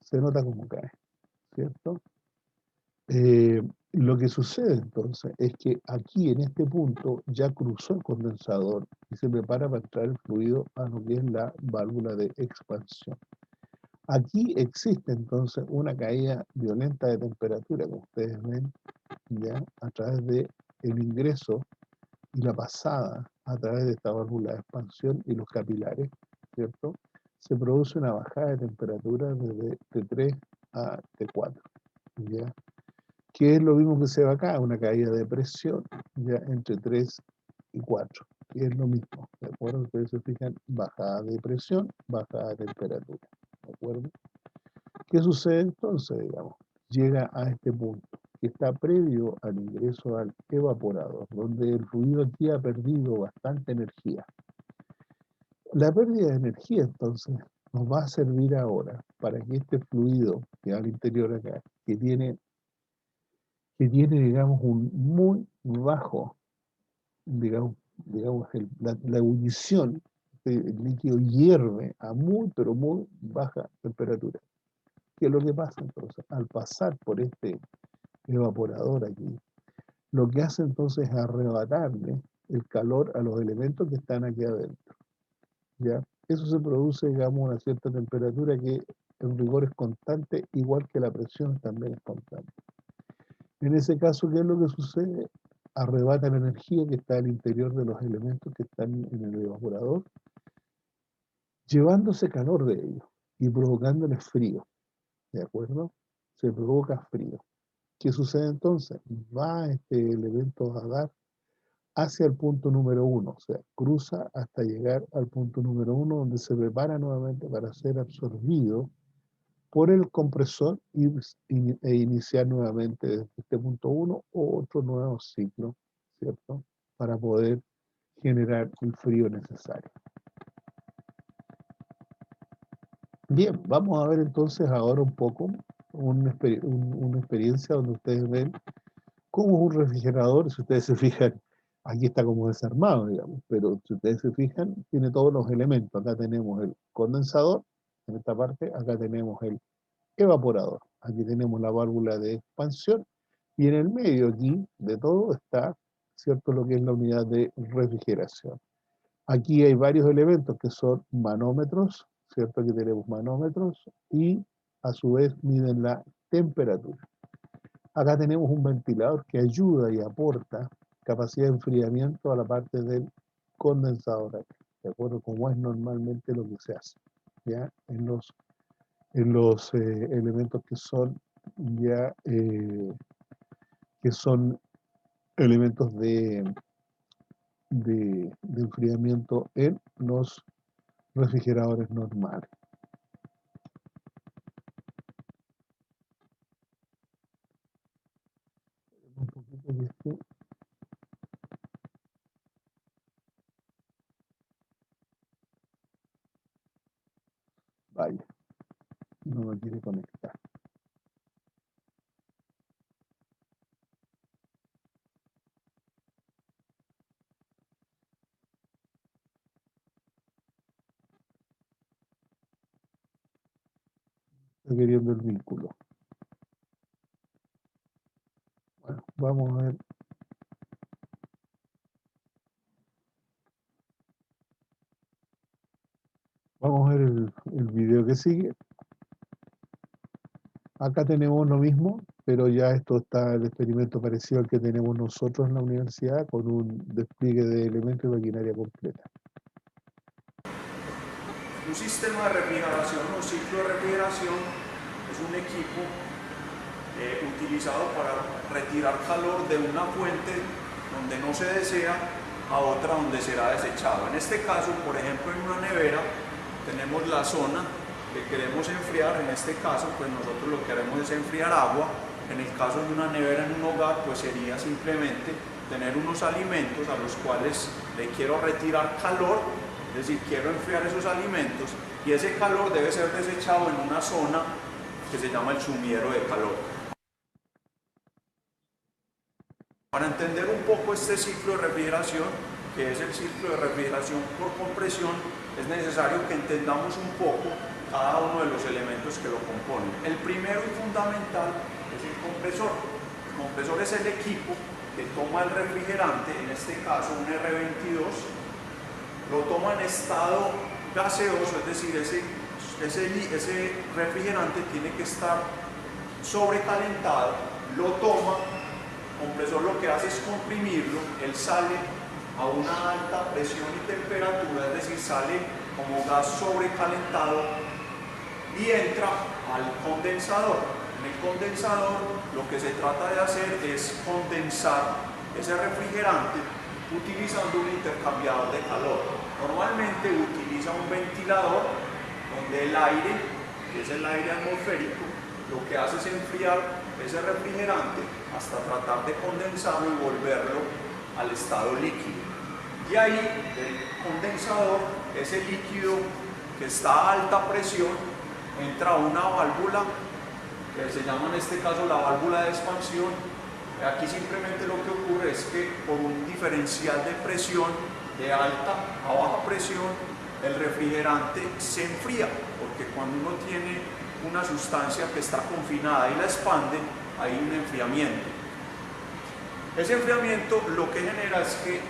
Se nota como cae, ¿cierto? Lo que sucede entonces es que aquí en este punto ya cruzó el condensador y se prepara para entrar el fluido a lo que es la válvula de expansión. Aquí existe entonces una caída violenta de temperatura, como ustedes ven, ya a través de el ingreso y la pasada a través de esta válvula de expansión y los capilares, ¿cierto? Se produce una bajada de temperatura desde T3 a T4, ¿ya? Que es lo mismo que se ve acá, una caída de presión, ya entre 3 y 4, que es lo mismo, ¿de acuerdo? Ustedes se fijan, bajada de presión, bajada de temperatura. ¿de acuerdo? ¿Qué sucede entonces, digamos? Llega a este punto, que está previo al ingreso al evaporador, donde el fluido aquí ha perdido bastante energía. La pérdida de energía, entonces, nos va a servir ahora para que este fluido que va al interior acá, que tiene, digamos, un muy bajo, digamos la ebullición, el líquido hierve a muy, pero muy baja temperatura. ¿Qué es lo que pasa entonces? Al pasar por este evaporador aquí, lo que hace entonces es arrebatarle el calor a los elementos que están aquí adentro. ¿Ya? Eso se produce, digamos, a una cierta temperatura que en rigor es constante, igual que la presión también es constante. En ese caso, ¿qué es lo que sucede? Arrebata la energía que está al interior de los elementos que están en el evaporador, llevándose calor de ellos y provocándoles frío. ¿De acuerdo? Se provoca frío. ¿Qué sucede entonces? Va este elemento a dar hacia el punto número 1, o sea, cruza hasta llegar al punto número 1, donde se prepara nuevamente para ser absorbido por el compresor e iniciar nuevamente desde este punto 1 otro nuevo ciclo, ¿cierto? Para poder generar el frío necesario. Bien, vamos a ver entonces ahora un poco una experiencia donde ustedes ven cómo un refrigerador, si ustedes se fijan, aquí está como desarmado, digamos, pero si ustedes se fijan, tiene todos los elementos. Acá tenemos el condensador, en esta parte, acá tenemos el evaporador, aquí tenemos la válvula de expansión, y en el medio aquí de todo está, ¿cierto?, lo que es la unidad de refrigeración. Aquí hay varios elementos que son manómetros, ¿cierto? Aquí tenemos manómetros y a su vez miden la temperatura. Acá tenemos un ventilador que ayuda y aporta capacidad de enfriamiento a la parte del condensador, de acuerdo como es normalmente lo que se hace, ¿ya? En los elementos que son ya que son elementos de enfriamiento en los refrigeradores normales. Un poquito de esto. Vaya, no me quiere conectar. Estoy queriendo el vínculo. Bueno, vamos a ver. Vamos a ver el video que sigue. Acá tenemos lo mismo, pero ya esto está el experimento parecido al que tenemos nosotros en la universidad, con un despliegue de elementos y maquinaria completa. Un sistema de refrigeración o ciclo de refrigeración es un equipo utilizado para retirar calor de una fuente donde no se desea a otra donde será desechado. En este caso, por ejemplo, en una nevera tenemos la zona que queremos enfriar. En este caso, pues nosotros lo que haremos es enfriar agua. En el caso de una nevera en un hogar, pues sería simplemente tener unos alimentos a los cuales le quiero retirar calor, es decir, quiero enfriar esos alimentos y ese calor debe ser desechado en una zona que se llama el sumidero de calor. Para entender un poco este ciclo de refrigeración, que es el ciclo de refrigeración por compresión, es necesario que entendamos un poco cada uno de los elementos que lo componen. El primero y fundamental es el compresor. El compresor es el equipo que toma el refrigerante, en este caso un R22, lo toma en estado gaseoso, es decir, ese refrigerante tiene que estar sobrecalentado, lo toma, el compresor lo que hace es comprimirlo, él sale a una alta presión y temperatura, es decir, sale como gas sobrecalentado y entra al condensador. En el condensador lo que se trata de hacer es condensar ese refrigerante utilizando un intercambiador de calor. Normalmente utiliza un ventilador donde el aire que es el aire atmosférico, lo que hace es enfriar ese refrigerante hasta tratar de condensarlo y volverlo al estado líquido. Y ahí el condensador, ese líquido que está a alta presión, entra a una válvula que se llama en este caso la válvula de expansión. Aquí simplemente lo que ocurre es que por un diferencial de presión de alta a baja presión, el refrigerante se enfría, porque cuando uno tiene una sustancia que está confinada y la expande, hay un enfriamiento. Ese enfriamiento lo que genera es que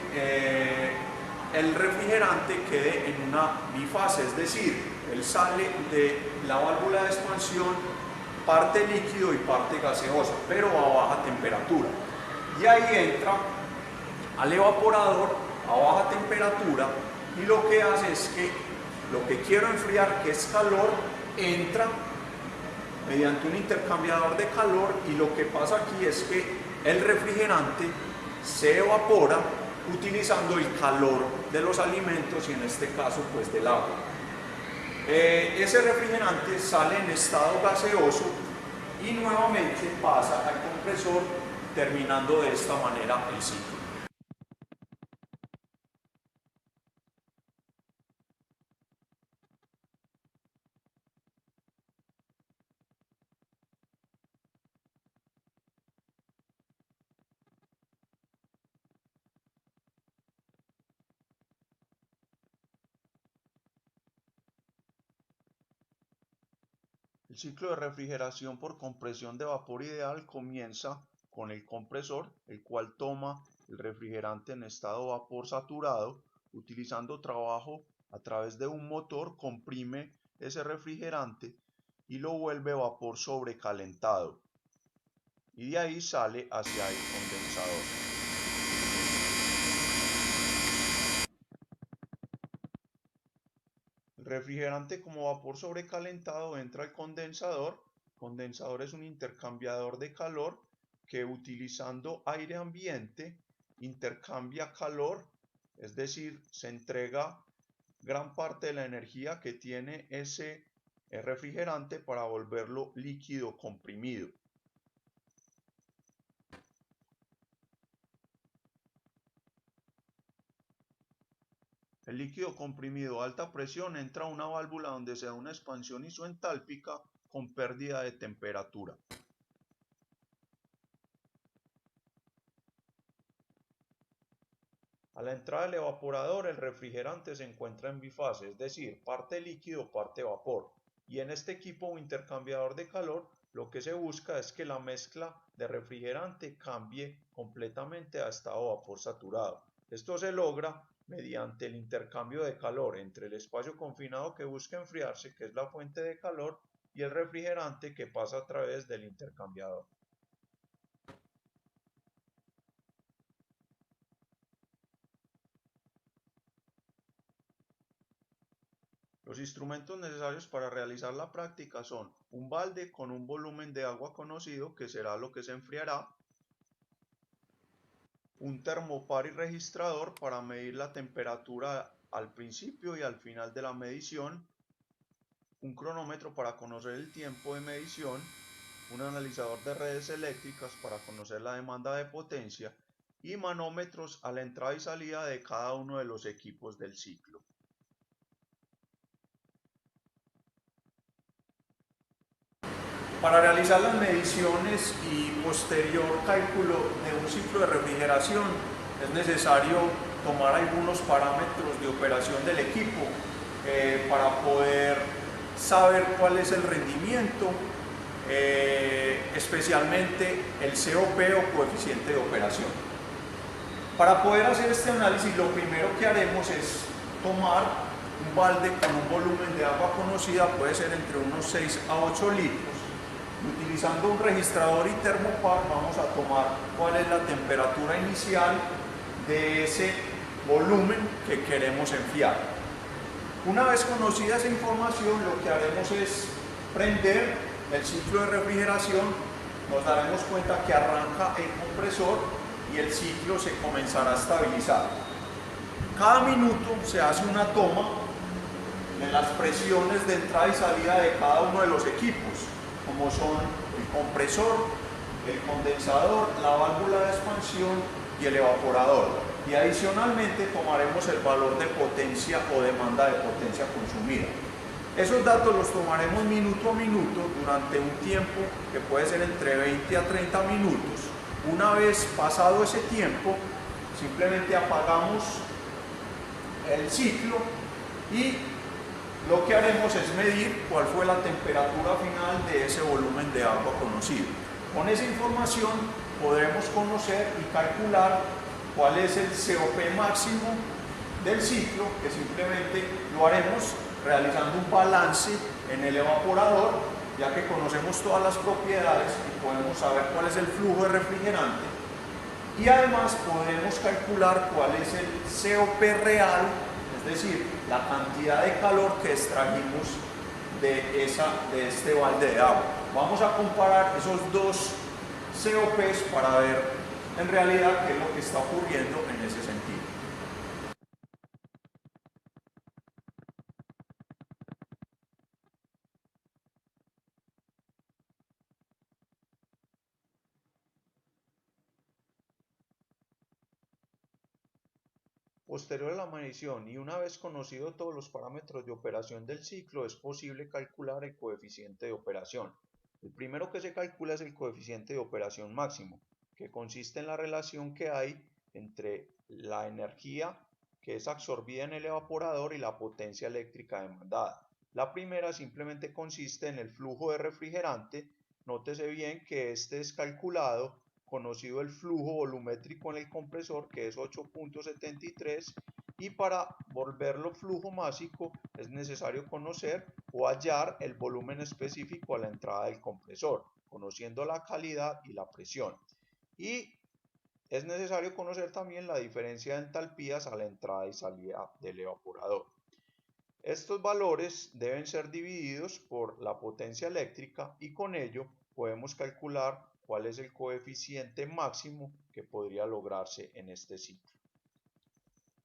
el refrigerante quede en una bifase, es decir, él sale de la válvula de expansión parte líquido y parte gaseosa, pero a baja temperatura. Y ahí entra al evaporador a baja temperatura y lo que hace es que lo que quiero enfriar, que es calor, entra mediante un intercambiador de calor y lo que pasa aquí es que el refrigerante se evapora utilizando el calor de los alimentos y en este caso pues del agua. Ese refrigerante sale en estado gaseoso y nuevamente pasa al compresor, terminando de esta manera el ciclo. El ciclo de refrigeración por compresión de vapor ideal comienza con el compresor, el cual toma el refrigerante en estado vapor saturado, utilizando trabajo a través de un motor, comprime ese refrigerante y lo vuelve vapor sobrecalentado. Y de ahí sale hacia el condensador. Refrigerante como vapor sobrecalentado entra al condensador. Condensador es un intercambiador de calor que utilizando aire ambiente intercambia calor, es decir, se entrega gran parte de la energía que tiene ese refrigerante para volverlo líquido comprimido. El líquido comprimido a alta presión entra a una válvula donde se da una expansión isoentálpica con pérdida de temperatura. A la entrada del evaporador, el refrigerante se encuentra en bifase, es decir, parte líquido, parte vapor. Y en este equipo o intercambiador de calor, lo que se busca es que la mezcla de refrigerante cambie completamente a estado vapor saturado. Esto se logra mediante el intercambio de calor entre el espacio confinado que busca enfriarse, que es la fuente de calor, y el refrigerante que pasa a través del intercambiador. Los instrumentos necesarios para realizar la práctica son un balde con un volumen de agua conocido, que será lo que se enfriará, un termopar y registrador para medir la temperatura al principio y al final de la medición, un cronómetro para conocer el tiempo de medición, un analizador de redes eléctricas para conocer la demanda de potencia y manómetros a la entrada y salida de cada uno de los equipos del ciclo. Para realizar las mediciones y posterior cálculo de un ciclo de refrigeración es necesario tomar algunos parámetros de operación del equipo para poder saber cuál es el rendimiento, especialmente el COP o coeficiente de operación. Para poder hacer este análisis, lo primero que haremos es tomar un balde con un volumen de agua conocida, puede ser entre unos 6 a 8 litros. Utilizando un registrador y termopar vamos a tomar cuál es la temperatura inicial de ese volumen que queremos enfriar. Una vez conocida esa información, lo que haremos es prender el ciclo de refrigeración. Nos daremos cuenta que arranca el compresor y el ciclo se comenzará a estabilizar. Cada minuto se hace una toma de las presiones de entrada y salida de cada uno de los equipos, como son el compresor, el condensador, la válvula de expansión y el evaporador. Y adicionalmente tomaremos el valor de potencia o demanda de potencia consumida. Esos datos los tomaremos minuto a minuto durante un tiempo que puede ser entre 20 a 30 minutos. Una vez pasado ese tiempo, simplemente apagamos el ciclo y lo que haremos es medir cuál fue la temperatura final de ese volumen de agua conocido. Con esa información podremos conocer y calcular cuál es el COP máximo del ciclo, que simplemente lo haremos realizando un balance en el evaporador, ya que conocemos todas las propiedades y podemos saber cuál es el flujo de refrigerante. Y además podremos calcular cuál es el COP real, es decir, la cantidad de calor que extrajimos de este balde de agua. Vamos a comparar esos dos COPs para ver en realidad qué es lo que está ocurriendo en ese sentido. Posterior a la medición y una vez conocido todos los parámetros de operación del ciclo, es posible calcular el coeficiente de operación. El primero que se calcula es el coeficiente de operación máximo, que consiste en la relación que hay entre la energía que es absorbida en el evaporador y la potencia eléctrica demandada. La primera simplemente consiste en el flujo de refrigerante. Nótese bien que este es calculado conocido el flujo volumétrico en el compresor, que es 8.73, y para volverlo flujo másico es necesario conocer o hallar el volumen específico a la entrada del compresor, conociendo la calidad y la presión. Y es necesario conocer también la diferencia de entalpías a la entrada y salida del evaporador. Estos valores deben ser divididos por la potencia eléctrica y con ello podemos calcular cuál es el coeficiente máximo que podría lograrse en este ciclo.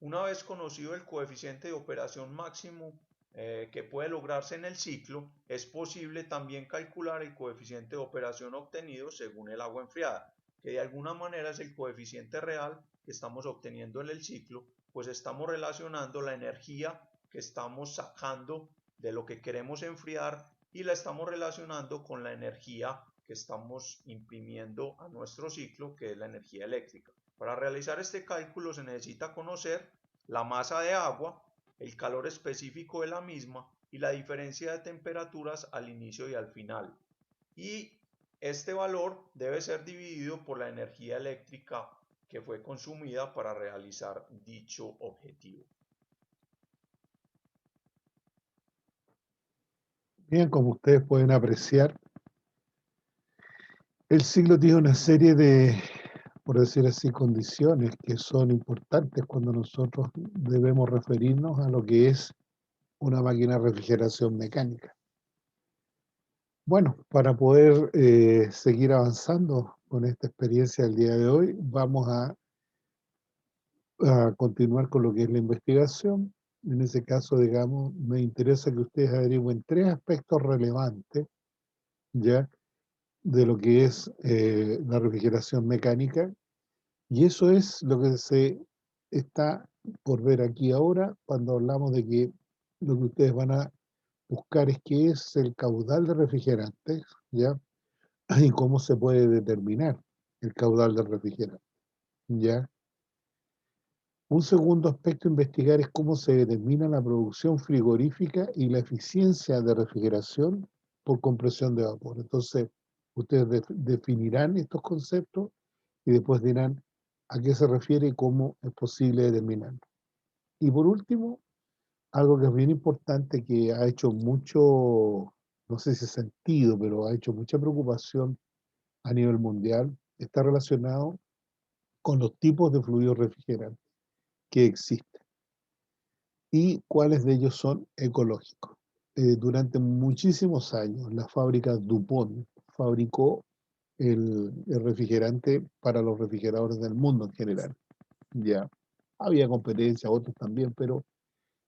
Una vez conocido el coeficiente de operación máximo que puede lograrse en el ciclo, es posible también calcular el coeficiente de operación obtenido según el agua enfriada, que de alguna manera es el coeficiente real que estamos obteniendo en el ciclo, pues estamos relacionando la energía que estamos sacando de lo que queremos enfriar y la estamos relacionando con la energía que estamos imprimiendo a nuestro ciclo, que es la energía eléctrica. Para realizar este cálculo se necesita conocer la masa de agua, el calor específico de la misma y la diferencia de temperaturas al inicio y al final. Y este valor debe ser dividido por la energía eléctrica que fue consumida para realizar dicho objetivo. Bien, como ustedes pueden apreciar, el ciclo tiene una serie de, por decir así, condiciones que son importantes cuando nosotros debemos referirnos a lo que es una máquina de refrigeración mecánica. Bueno, para poder seguir avanzando con esta experiencia del día de hoy, vamos a continuar con lo que es la investigación. En ese caso, digamos, me interesa que ustedes averigüen 3 aspectos relevantes, ¿ya?, de lo que es la refrigeración mecánica, y eso es lo que se está por ver aquí ahora cuando hablamos de que lo que ustedes van a buscar es qué es el caudal de refrigerantes, ¿ya?, y cómo se puede determinar el caudal de refrigerante, ¿ya? Un segundo aspecto a investigar es cómo se determina la producción frigorífica y la eficiencia de refrigeración por compresión de vapor. Entonces, ustedes definirán estos conceptos y después dirán a qué se refiere y cómo es posible determinarlo. Y por último, algo que es bien importante, que ha hecho mucho, no sé si sentido, pero ha hecho mucha preocupación a nivel mundial, está relacionado con los tipos de fluidos refrigerantes que existen y cuáles de ellos son ecológicos. Durante muchísimos años, la fábrica DuPont fabricó el refrigerante para los refrigeradores del mundo en general. Ya había competencia, otros también, pero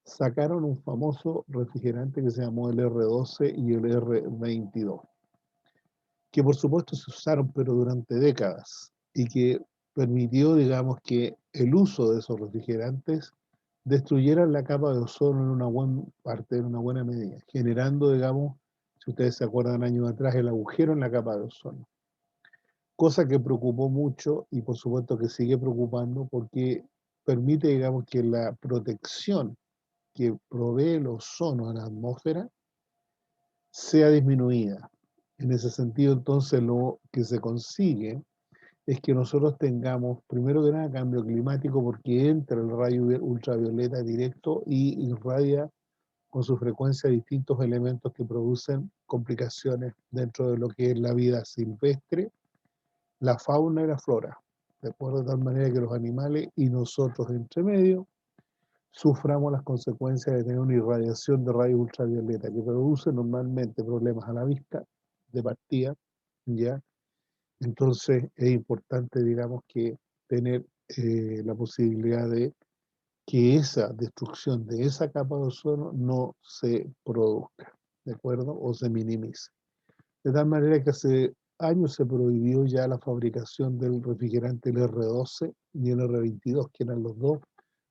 sacaron un famoso refrigerante que se llamó el R12 y el R22, que por supuesto se usaron pero durante décadas y que permitió, digamos, que el uso de esos refrigerantes destruyeran la capa de ozono en una buena parte, en una buena medida, generando, digamos, si ustedes se acuerdan años atrás, el agujero en la capa de ozono. Cosa que preocupó mucho y por supuesto que sigue preocupando porque permite, digamos, que la protección que provee el ozono a la atmósfera sea disminuida. En ese sentido, entonces, lo que se consigue es que nosotros tengamos, primero que nada, cambio climático, porque entra el rayo ultravioleta directo y irradia con su frecuencia distintos elementos que producen complicaciones dentro de lo que es la vida silvestre, la fauna y la flora, de acuerdo, de tal manera que los animales y nosotros entre medio suframos las consecuencias de tener una irradiación de rayos ultravioleta que produce normalmente problemas a la vista de partida, ¿ya? Entonces es importante, digamos, que tener la posibilidad de que esa destrucción de esa capa de ozono no se produzca, ¿de acuerdo? O se minimice. De tal manera que hace años se prohibió ya la fabricación del refrigerante el R12 y el R22, que eran los dos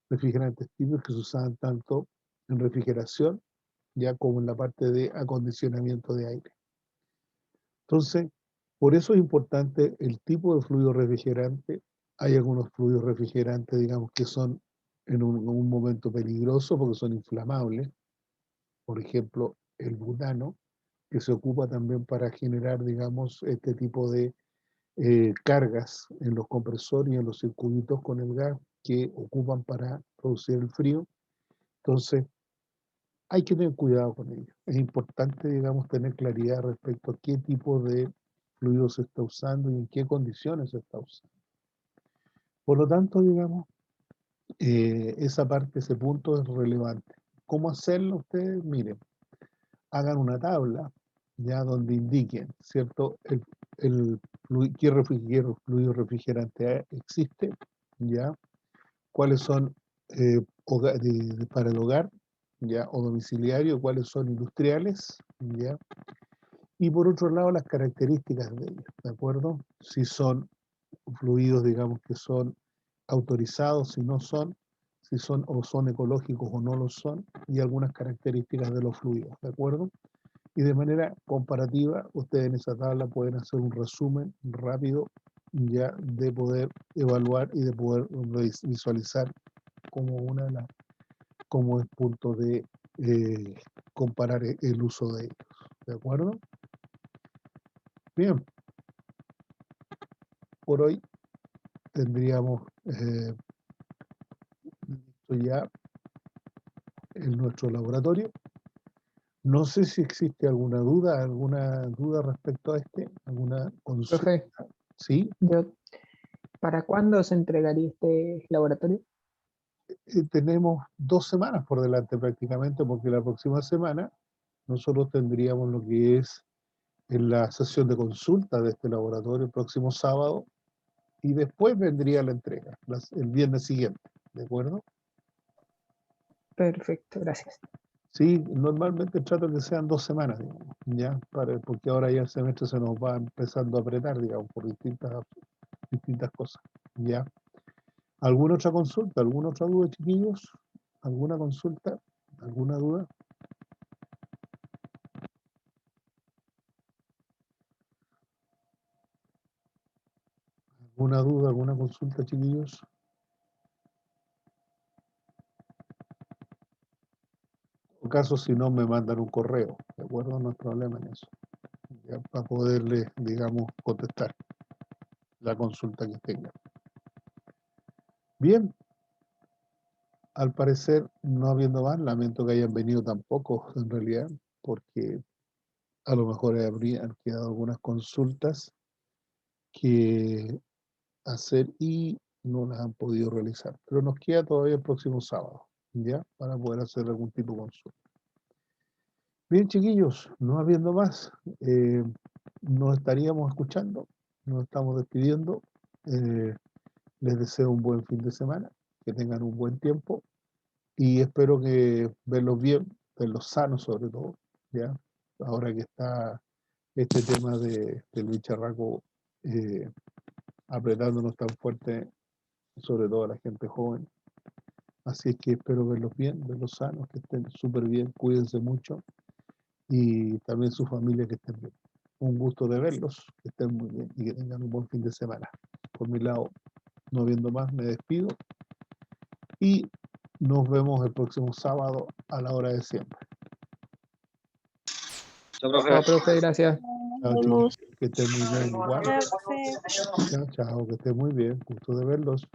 refrigerantes típicos que se usaban tanto en refrigeración ya como en la parte de acondicionamiento de aire. Entonces, por eso es importante el tipo de fluido refrigerante. Hay algunos fluidos refrigerantes, digamos, que son en un momento peligroso porque son inflamables. Por ejemplo, el butano, que se ocupa también para generar, digamos, este tipo de cargas en los compresores y en los circuitos con el gas que ocupan para producir el frío. Entonces, hay que tener cuidado con ello. Es importante, digamos, tener claridad respecto a qué tipo de fluido se está usando y en qué condiciones se está usando. Por lo tanto, digamos, esa parte, ese punto es relevante. ¿Cómo hacerlo ustedes? Miren, hagan una tabla, ya donde indiquen, ¿cierto? Qué fluido refrigerante existe, ya, cuáles son para el hogar, ya, o domiciliario, cuáles son industriales, ya, y por otro lado las características de ellos, ¿de acuerdo? Si son fluidos, digamos, que son autorizados, si no son, si son o son ecológicos o no lo son, y algunas características de los fluidos, ¿de acuerdo? Y de manera comparativa, ustedes en esa tabla pueden hacer un resumen rápido ya de poder evaluar y de poder visualizar como una de las, como es punto de comparar el uso de ellos. ¿De acuerdo? Bien. Por hoy tendríamos listo ya en nuestro laboratorio. No sé si existe alguna duda respecto a alguna consulta. Profe, ¿Sí? ¿para cuándo se entregaría este laboratorio? Tenemos 2 semanas por delante prácticamente, porque la próxima semana nosotros tendríamos lo que es en la sesión de consulta de este laboratorio el próximo sábado, y después vendría la entrega, el viernes siguiente, ¿de acuerdo? Perfecto, gracias. Sí, normalmente trato que sean 2 semanas, digamos, ¿ya? Porque ahora ya el semestre se nos va empezando a apretar, digamos, por distintas cosas, ¿ya? ¿Alguna otra consulta? ¿Alguna otra duda, chiquillos? ¿Alguna consulta? ¿Alguna duda? ¿Alguna duda, alguna consulta, chiquillos? En caso, si no, me mandan un correo, ¿de acuerdo? No hay problema en eso, ya, para poderles, digamos, contestar la consulta que tengan. Bien, al parecer, no habiendo más, lamento que hayan venido tampoco, en realidad, porque a lo mejor habrían quedado algunas consultas que hacer y no las han podido realizar. Pero nos queda todavía el próximo sábado, ¿ya? Para poder hacer algún tipo de consulta. Bien, chiquillos, no habiendo más, nos estaríamos escuchando, nos estamos despidiendo. Les deseo un buen fin de semana, que tengan un buen tiempo y espero que verlos bien, verlos sanos sobre todo, ¿ya? Ahora que está este tema del bicharraco apretándonos tan fuerte, sobre todo a la gente joven. Así es que espero verlos bien, verlos sanos, que estén súper bien, cuídense mucho y también su familia que estén bien. Un gusto de verlos, que estén muy bien y que tengan un buen fin de semana. Por mi lado, no viendo más, me despido y nos vemos el próximo sábado a la hora de siempre. Chao, profe. Chao, profe, gracias. Chao, Nos chiquillos, que estén muy bien igual. vemos. Chao, chao, que estén muy bien. Gusto de verlos.